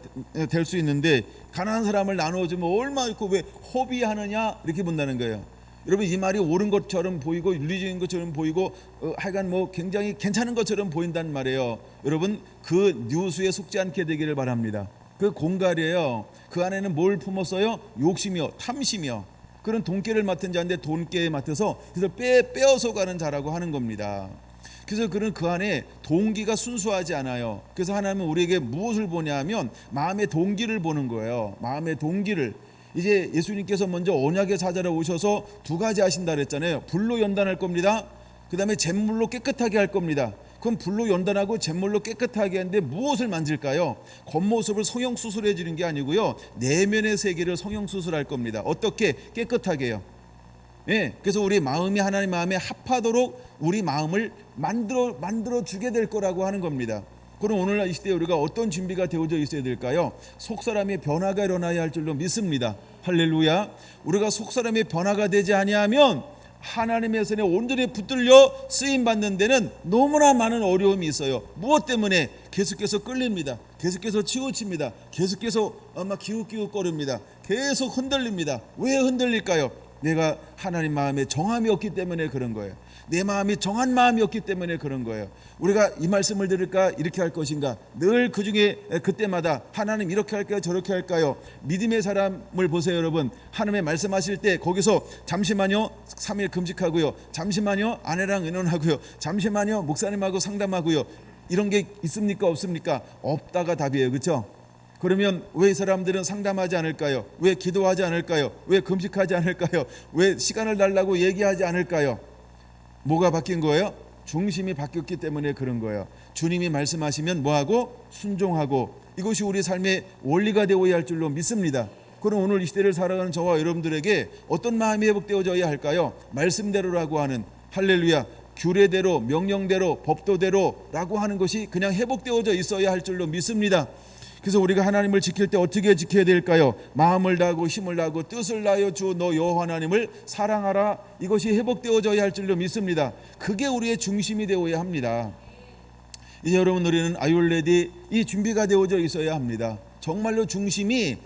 될 수 있는데 가난한 사람을 나누어주면 얼마 있고 왜 허비하느냐? 이렇게 본다는 거예요. 여러분, 이 말이 옳은 것처럼 보이고 윤리적인 것처럼 보이고 하여간 뭐 굉장히 괜찮은 것처럼 보인다는 말이에요. 여러분, 그 뉴스에 속지 않게 되기를 바랍니다. 그 공갈이에요. 그 안에는 뭘 품었어요? 욕심이요, 탐심이요. 그런 돈깨를 맡은 자인데 돈깨에 맡아서 그래서 빼어서 가는 자라고 하는 겁니다. 그래서 그런 그 안에 동기가 순수하지 않아요. 그래서 하나님은 우리에게 무엇을 보냐면 마음의 동기를 보는 거예요. 마음의 동기를. 이제 예수님께서 먼저 언약의 사자로 오셔서 두 가지 하신다 그랬잖아요. 불로 연단할 겁니다. 그 다음에 잿물로 깨끗하게 할 겁니다. 그럼 불로 연단하고 잿물로 깨끗하게 하는데 무엇을 만질까요? 겉모습을 성형수술해 주는 게 아니고요, 내면의 세계를 성형수술할 겁니다. 어떻게? 깨끗하게요. 예, 그래서 우리 마음이 하나님 마음에 합하도록 우리 마음을 만들어 주게 될 거라고 하는 겁니다. 그럼 오늘날 이 시대에 우리가 어떤 준비가 되어져 있어야 될까요? 속사람의 변화가 일어나야 할 줄로 믿습니다. 할렐루야. 우리가 속사람의 변화가 되지 아니하면 하나님의 손에 온전히 붙들려 쓰임 받는 데는 너무나 많은 어려움이 있어요. 무엇 때문에? 계속해서 끌립니다. 계속해서 치우칩니다. 계속해서 막 기웃기웃거립니다. 계속 흔들립니다. 왜 흔들릴까요? 내가 하나님 마음에 정함이 없기 때문에 그런 거예요. 내 마음이 정한 마음이 없기 때문에 그런 거예요. 우리가 이 말씀을 들을까, 이렇게 할 것인가, 늘 그 중에 그때마다 하나님 이렇게 할까요, 저렇게 할까요? 믿음의 사람을 보세요. 여러분, 하나님의 말씀하실 때 거기서 잠시만요 3일 금식하고요, 잠시만요 아내랑 의논하고요, 잠시만요 목사님하고 상담하고요, 이런 게 있습니까, 없습니까? 없다가 답이에요. 그렇죠? 그러면 왜 이 사람들은 상담하지 않을까요? 왜 기도하지 않을까요? 왜 금식하지 않을까요? 왜 시간을 달라고 얘기하지 않을까요? 뭐가 바뀐 거예요? 중심이 바뀌었기 때문에 그런 거예요. 주님이 말씀하시면 뭐하고? 순종하고. 이것이 우리 삶의 원리가 되어야 할 줄로 믿습니다. 그럼 오늘 이 시대를 살아가는 저와 여러분들에게 어떤 마음이 회복되어져야 할까요? 말씀대로라고 하는, 할렐루야, 규례대로, 명령대로, 법도대로라고 하는 것이 그냥 회복되어져 있어야 할 줄로 믿습니다. 그래서 우리가 하나님을 지킬 때 어떻게 지켜야 될까요? 마음을 다하고 힘을 다하고 뜻을 다하여 주 너 여호와 하나님을 사랑하라. 이것이 회복되어져야 할 줄로 믿습니다. 그게 우리의 중심이 되어야 합니다. 이제 여러분, 우리는 아율레디 이 준비가 되어져 있어야 합니다. 정말로 중심이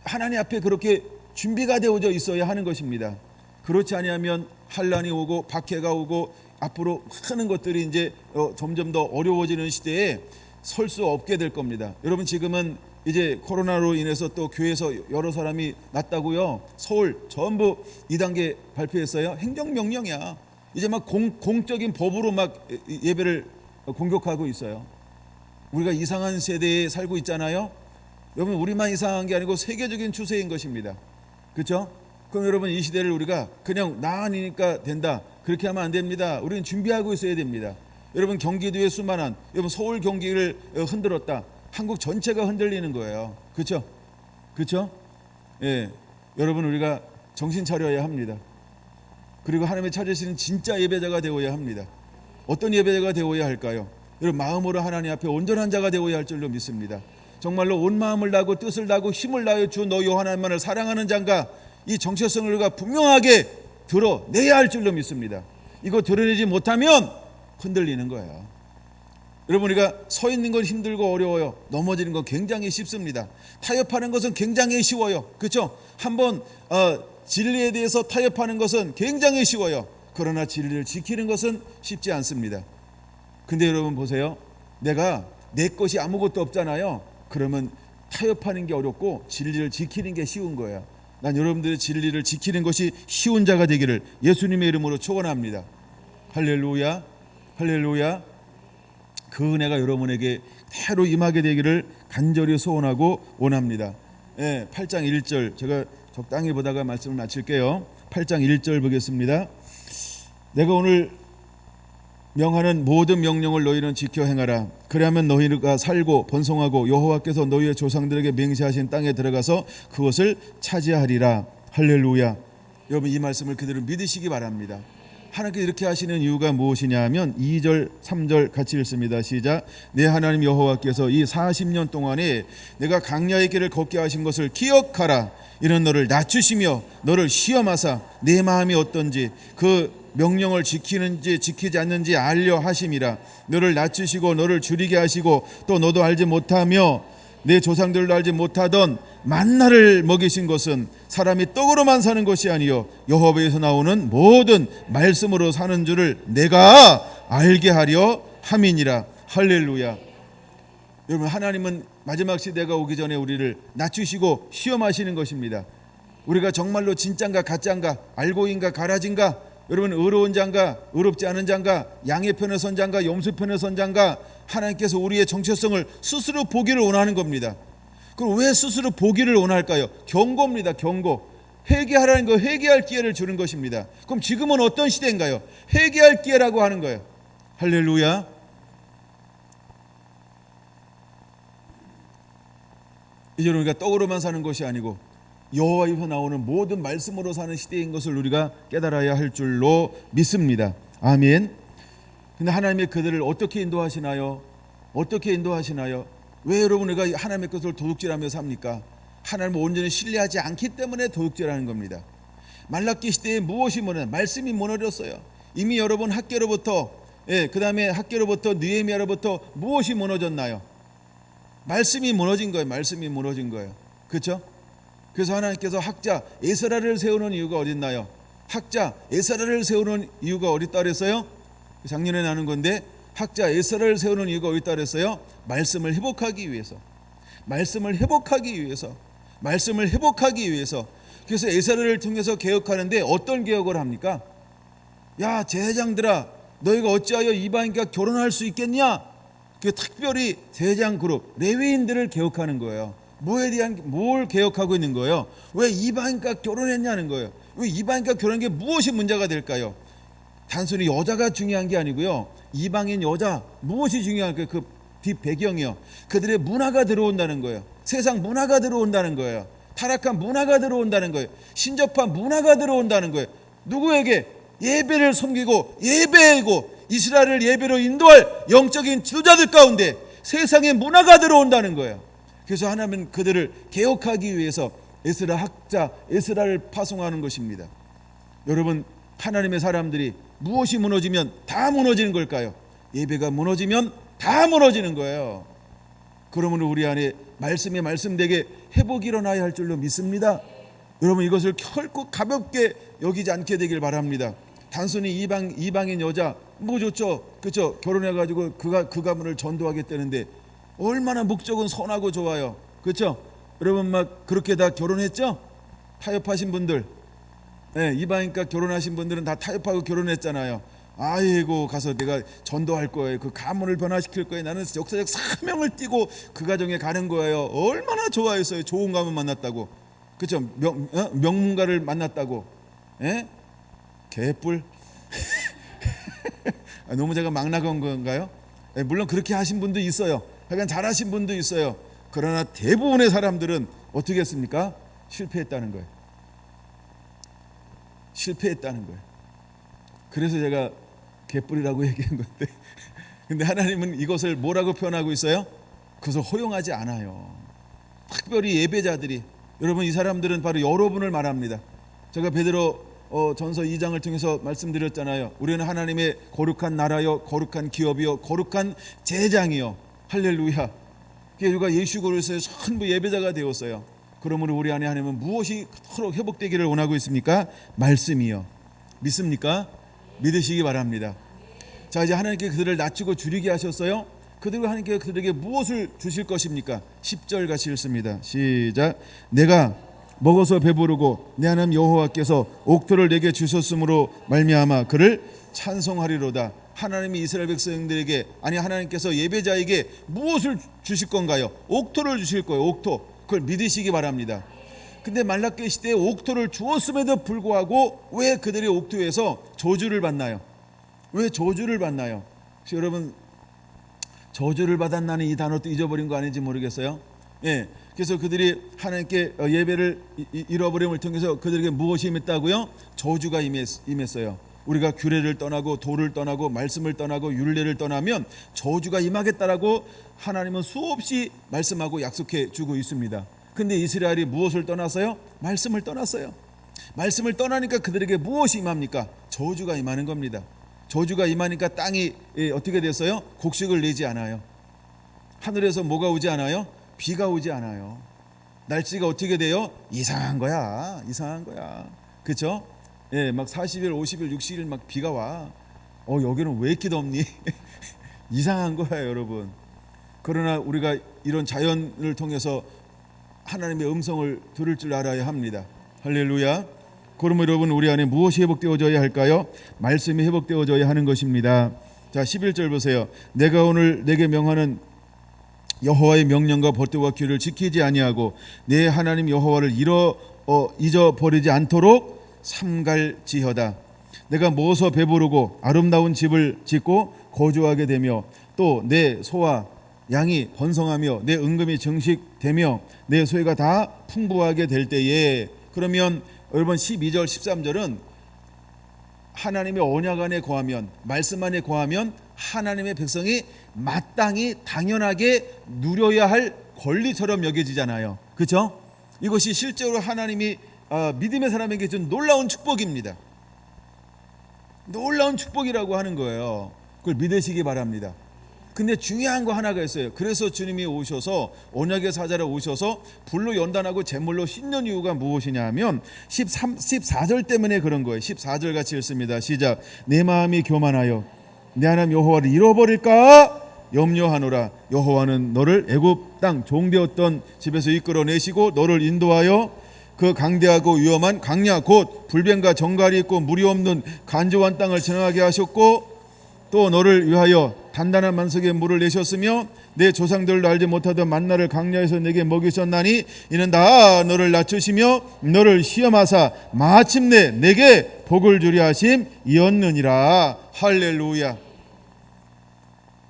하나님 앞에 그렇게 준비가 되어져 있어야 하는 것입니다. 그렇지 아니하면 환난이 오고 박해가 오고 앞으로 많은 것들이 이제 점점 더 어려워지는 시대에 설 수 없게 될 겁니다. 여러분, 지금은 이제 코로나로 인해서 또 교회에서 여러 사람이 났다고요. 서울 전부 2단계 발표했어요. 행정명령이야. 이제 막 공적인 법으로 막 예배를 공격하고 있어요. 우리가 이상한 세대에 살고 있잖아요. 여러분, 우리만 이상한 게 아니고 세계적인 추세인 것입니다. 그렇죠? 그럼 여러분, 이 시대를 우리가 그냥 나 아니니까 된다, 그렇게 하면 안 됩니다. 우리는 준비하고 있어야 됩니다. 여러분, 경기도의 수많은, 여러분 서울 경기를 흔들었다, 한국 전체가 흔들리는 거예요. 그렇죠? 그렇죠? 예, 여러분, 우리가 정신 차려야 합니다. 그리고 하나님의 찾으시는 진짜 예배자가 되어야 합니다. 어떤 예배자가 되어야 할까요? 여러분, 마음으로 하나님 앞에 온전한 자가 되어야 할 줄로 믿습니다. 정말로 온 마음을 다하고 뜻을 다하고 힘을 다하여 주 너 여호와 하나님만을 사랑하는 자인가, 이 정체성을 우리가 분명하게 드러내야 할 줄로 믿습니다. 이거 드러내지 못하면 흔들리는 거예요. 여러분, 우리가 서 있는 건 힘들고 어려워요. 넘어지는 건 굉장히 쉽습니다. 타협하는 것은 굉장히 쉬워요. 그렇죠? 한번 진리에 대해서 타협하는 것은 굉장히 쉬워요. 그러나 진리를 지키는 것은 쉽지 않습니다. 근데 여러분 보세요. 내가 내 것이 아무것도 없잖아요. 그러면 타협하는 게 어렵고 진리를 지키는 게 쉬운 거예요. 난 여러분들의 진리를 지키는 것이 쉬운 자가 되기를 예수님의 이름으로 축원합니다. 할렐루야, 할렐루야. 그 은혜가 여러분에게 대로 임하게 되기를 간절히 소원하고 원합니다. 8장 1절, 제가 적당히 보다가 말씀을 마칠게요. 8장 1절 보겠습니다. 내가 오늘 명하는 모든 명령을 너희는 지켜 행하라. 그리하면 너희가 살고 번성하고 여호와께서 너희의 조상들에게 맹세하신 땅에 들어가서 그것을 차지하리라. 할렐루야. 여러분, 이 말씀을 그대로 믿으시기 바랍니다. 하나님께서 이렇게 하시는 이유가 무엇이냐 하면 2절 3절 같이 읽습니다. 시작. 내 하나님 여호와께서 이 40년 동안에 내가 광야의 길을 걷게 하신 것을 기억하라. 이는 너를 낮추시며 너를 시험하사 내 마음이 어떤지 그 명령을 지키는지 지키지 않는지 알려 하심이라. 너를 낮추시고 너를 줄이게 하시고 또 너도 알지 못하며 내 조상들도 알지 못하던 만나를 먹이신 것은 사람이 떡으로만 사는 것이 아니요 여호와에서 나오는 모든 말씀으로 사는 줄을 내가 알게 하려 함이니라. 할렐루야. 여러분, 하나님은 마지막 시대가 오기 전에 우리를 낮추시고 시험하시는 것입니다. 우리가 정말로 진짠가 가짠가, 알고인가 가라진가, 여러분 의로운 자인가 의롭지 않은 자인가, 양의 편에 선 자인가 염소 편에 선 자인가, 하나님께서 우리의 정체성을 스스로 보기를 원하는 겁니다. 그럼 왜 스스로 보기를 원할까요? 경고입니다. 경고. 회개하라는 거, 회개할 기회를 주는 것입니다. 그럼 지금은 어떤 시대인가요? 회개할 기회라고 하는 거예요. 할렐루야. 이제 우리가 떡으로만 사는 것이 아니고 여호와에서 나오는 모든 말씀으로 사는 시대인 것을 우리가 깨달아야 할 줄로 믿습니다. 아멘. 근데 하나님이 그들을 어떻게 인도하시나요? 어떻게 인도하시나요? 왜 여러분 우리가 하나님의 것을 도둑질하며 삽니까? 하나님을 온전히 신뢰하지 않기 때문에 도둑질하는 겁니다. 말라기 시대에 무엇이 무너졌어요? 말씀이 무너졌어요. 이미 여러분 학계로부터 그 다음에 학계로부터 느헤미야로부터 무엇이 무너졌나요? 말씀이 무너진 거예요. 말씀이 무너진 거예요. 그렇죠? 그래서 하나님께서 학자 에스라를 세우는 이유가 어딨나요? 학자 에스라를 세우는 이유가 어딨다 그랬어요? 작년에 나눈 건데 학자 에스라를 세우는 이유가 어딨다 그랬어요? 말씀을 회복하기 위해서. 말씀을 회복하기 위해서. 말씀을 회복하기 위해서. 그래서 에스라를 통해서 개혁하는데 어떤 개혁을 합니까? 야 제사장들아, 너희가 어찌하여 이방인과 결혼할 수 있겠냐? 그 특별히 제사장 그룹 레위인들을 개혁하는 거예요. 뭐에 대한 뭘 개혁하고 있는 거예요? 왜 이방인과 결혼했냐는 거예요. 왜 이방인과 결혼한 게 무엇이 문제가 될까요? 단순히 여자가 중요한 게 아니고요. 이방인 여자 무엇이 중요할까요? 그 뒷배경이요. 그들의 문화가 들어온다는 거예요. 세상 문화가 들어온다는 거예요. 타락한 문화가 들어온다는 거예요. 신접한 문화가 들어온다는 거예요. 누구에게? 예배를 섬기고 예배하고 이스라엘을 예배로 인도할 영적인 지도자들 가운데 세상의 문화가 들어온다는 거예요. 그래서 하나님은 그들을 개혁하기 위해서 에스라 학자 에스라를 파송하는 것입니다. 여러분, 하나님의 사람들이 무엇이 무너지면 다 무너지는 걸까요? 예배가 무너지면 다 무너지는 거예요. 그러면 우리 안에 말씀이 말씀되게 회복이 일어나야 할 줄로 믿습니다. 여러분, 이것을 결코 가볍게 여기지 않게 되길 바랍니다. 단순히 이방인 여자 뭐 좋죠, 그렇죠? 결혼해가지고 그 가문을 전도하겠다는데 얼마나 목적은 선하고 좋아요, 그렇죠? 여러분 막 그렇게 다 결혼했죠? 타협하신 분들, 이방인과 결혼하신 분들은 다 타협하고 결혼했잖아요. 아이고 가서 내가 전도할 거예요. 그 가문을 변화시킬 거예요. 나는 역사적 사명을 띠고 그 가정에 가는 거예요. 얼마나 좋아했어요. 좋은 가문 만났다고, 그렇죠? 명문가를 만났다고. 개뿔. 너무 제가 막 나간 건가요? 물론 그렇게 하신 분도 있어요. 하여간 잘하신 분도 있어요. 그러나 대부분의 사람들은 어떻게 했습니까? 실패했다는 거예요. 실패했다는 거예요. 그래서 제가 개뿔이라고 얘기한 건데, 근데 하나님은 이것을 뭐라고 표현하고 있어요? 그것을 허용하지 않아요. 특별히 예배자들이, 여러분 이 사람들은 바로 여러분을 말합니다. 제가 베드로 전서 2장을 통해서 말씀드렸잖아요. 우리는 하나님의 거룩한 나라요, 거룩한 기업이요, 거룩한 제장이요. 할렐루야. 우리가 예수 그리스도의 전부 예배자가 되었어요. 그러므로 우리 안에 하나님은 무엇이 서로 회복되기를 원하고 있습니까? 말씀이요. 믿습니까? 믿으시기 바랍니다. 자, 이제 하나님께 그들을 낮추고 줄이게 하셨어요. 그들과 하나님께 그들에게 무엇을 주실 것입니까? 10절 같이 읽습니다. 시작. 내가 먹어서 배부르고 내 하나님 여호와께서 옥토를 내게 주셨으므로 말미암아 그를 찬송하리로다. 하나님이 이스라엘 백성들에게, 아니 하나님께서 예배자에게 무엇을 주실 건가요? 옥토를 주실 거예요. 옥토. 그걸 믿으시기 바랍니다. 근데 말라기 시대에 옥토를 주었음에도 불구하고 왜 그들이 옥토에서 저주를 받나요? 왜 저주를 받나요? 혹시 여러분 저주를 받았나는 이 단어도 잊어버린 거 아닌지 모르겠어요. 그래서 그들이 하나님께 예배를 잃어버림을 통해서 그들에게 무엇이 임했다고요? 저주가 임했어요. 우리가 규례를 떠나고 도를 떠나고 말씀을 떠나고 율례를 떠나면 저주가 임하겠다라고 하나님은 수없이 말씀하고 약속해 주고 있습니다. 근데 이스라엘이 무엇을 떠났어요? 말씀을 떠났어요. 말씀을 떠나니까 그들에게 무엇이 임합니까? 저주가 임하는 겁니다. 저주가 임하니까 땅이 어떻게 됐어요? 곡식을 내지 않아요. 하늘에서 뭐가 오지 않아요? 비가 오지 않아요. 날씨가 어떻게 돼요? 이상한 거야. 이상한 거야. 그렇죠? 예, 막 40일, 50일, 60일 막 비가 와. 여기는 왜 이렇게 덥니? 이상한 거예요, 여러분. 그러나 우리가 이런 자연을 통해서 하나님의 음성을 들을 줄 알아야 합니다. 할렐루야. 그러면 여러분, 우리 안에 무엇이 회복되어져야 할까요? 말씀이 회복되어져야 하는 것입니다. 자, 11절 보세요. 내가 오늘 내게 명하는 여호와의 명령과 법도와 규를 지키지 아니하고 내 하나님 여호와를 잊어버리지 않도록 삼갈지어다. 내가 모서 배부르고 아름다운 집을 짓고 거주하게 되며 또 내 소와 양이 번성하며 내 은금이 증식되며 내 소유가 다 풍부하게 될 때에, 그러면 여러분 12절 13절은 하나님의 언약 안에 거하면, 말씀 안에 거하면 하나님의 백성이 마땅히 당연하게 누려야 할 권리처럼 여겨지잖아요. 그렇죠? 이것이 실제로 하나님이 믿음의 사람에게 준 놀라운 축복입니다. 놀라운 축복이라고 하는 거예요. 그걸 믿으시기 바랍니다. 근데 중요한 거 하나가 있어요. 그래서 주님이 오셔서, 언약의 사자로 오셔서 불로 연단하고 제물로 씻는 이유가 무엇이냐 하면 14절 때문에 그런 거예요. 14절 같이 읽습니다. 시작. 내 마음이 교만하여 내 하나님 여호와를 잃어버릴까 염려하노라. 여호와는 너를 애굽 땅 종되었던 집에서 이끌어내시고 너를 인도하여 그 강대하고 위험한 강야 곧 불변과 정갈이 있고 물이 없는 간조한 땅을 지나가게 하셨고 또 너를 위하여 단단한 만석에 물을 내셨으며 내 조상들도 알지 못하던 만나를 강야에서 내게 먹이셨나니 이는 다 너를 낮추시며 너를 시험하사 마침내 내게 복을 주려 하심이었느니라. 할렐루야.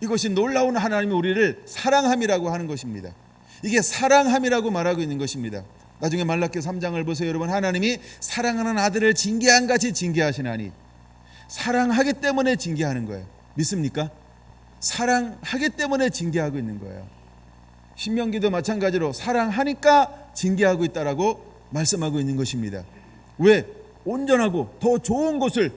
이것이 놀라운 하나님이 우리를 사랑함이라고 하는 것입니다. 이게 사랑함이라고 말하고 있는 것입니다. 나중에 말라기 3장을 보세요. 여러분, 하나님이 사랑하는 아들을 징계한 같이 징계하시나니, 사랑하기 때문에 징계하는 거예요. 믿습니까? 사랑하기 때문에 징계하고 있는 거예요. 신명기도 마찬가지로 사랑하니까 징계하고 있다라고 말씀하고 있는 것입니다. 왜? 온전하고 더 좋은 것을,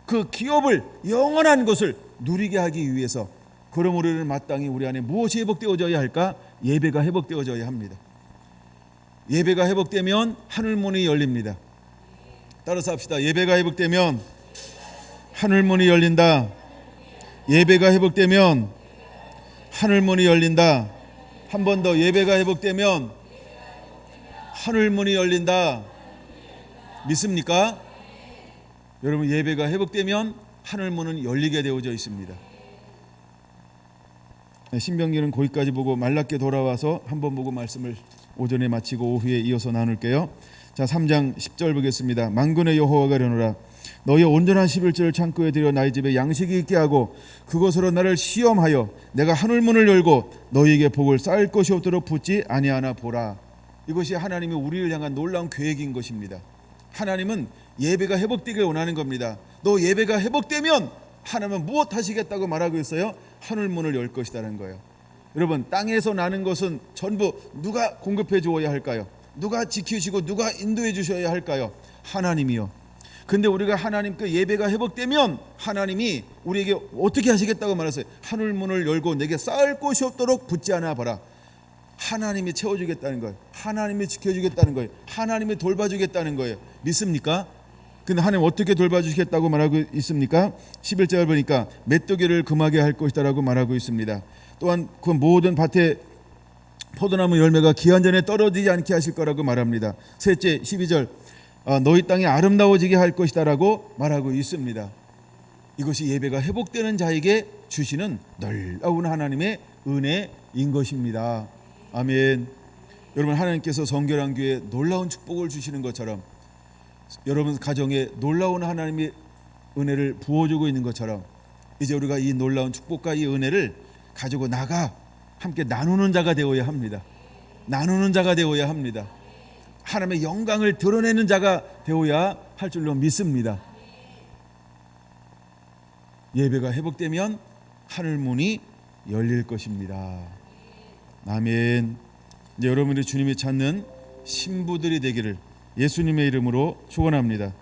그 기업을, 영원한 것을 누리게 하기 위해서. 그러므로 우리는 마땅히 우리 안에 무엇이 회복되어져야 할까? 예배가 회복되어져야 합니다. 예배가 회복되면 하늘문이 열립니다. 따라서 합시다. 예배가 회복되면 하늘문이 열린다. 예배가 회복되면 하늘문이 열린다. 한 번 더. 예배가 회복되면 하늘문이 열린다. 믿습니까? 여러분, 예배가 회복되면 하늘문은 열리게 되어져 있습니다. 신명기는 거기까지 보고 말라기에 돌아와서 한번 보고 말씀을 오전에 마치고 오후에 이어서 나눌게요. 자, 3장 10절 보겠습니다. 만군의 여호와가 이르노라. 너희 온전한 11절을 창고에 들여 나의 집에 양식이 있게 하고 그것으로 나를 시험하여 내가 하늘문을 열고 너희에게 복을 쌓을 것이 없도록 붙지 아니하나 보라. 이것이 하나님이 우리를 향한 놀라운 계획인 것입니다. 하나님은 예배가 회복되길 원하는 겁니다. 너 예배가 회복되면 하나님은 무엇 하시겠다고 말하고 있어요? 하늘문을 열 것이라는 거예요. 여러분, 땅에서 나는 것은 전부 누가 공급해 주어야 할까요? 누가 지키시고 누가 인도해 주셔야 할까요? 하나님이요. 근데 우리가 하나님께 예배가 회복되면 하나님이 우리에게 어떻게 하시겠다고 말했어요? 하늘문을 열고 내게 쌓을 곳이 없도록 붙지 않아 봐라. 하나님이 채워주겠다는 거예요. 하나님이 지켜주겠다는 거예요. 하나님이 돌봐주겠다는 거예요. 믿습니까? 근데 하나님 어떻게 돌봐주시겠다고 말하고 있습니까? 11절 보니까 메뚜기를 금하게 할 것이다 라고 말하고 있습니다. 또한 그 모든 밭에 포도나무 열매가 기한 전에 떨어지지 않게 하실 거라고 말합니다. 셋째 12절 너희 땅이 아름다워지게 할 것이다 라고 말하고 있습니다. 이것이 예배가 회복되는 자에게 주시는 놀라운 하나님의 은혜인 것입니다. 아멘. 여러분, 하나님께서 성결한 교회에 놀라운 축복을 주시는 것처럼 여러분 가정에 놀라운 하나님의 은혜를 부어주고 있는 것처럼 이제 우리가 이 놀라운 축복과 이 은혜를 가지고 나가 함께 나누는 자가 되어야 합니다. 나누는 자가 되어야 합니다. 하나님의 영광을 드러내는 자가 되어야 할 줄로 믿습니다. 예배가 회복되면 하늘문이 열릴 것입니다. 아멘. 이제 여러분들이 주님이 찾는 신부들이 되기를 예수님의 이름으로 축원합니다.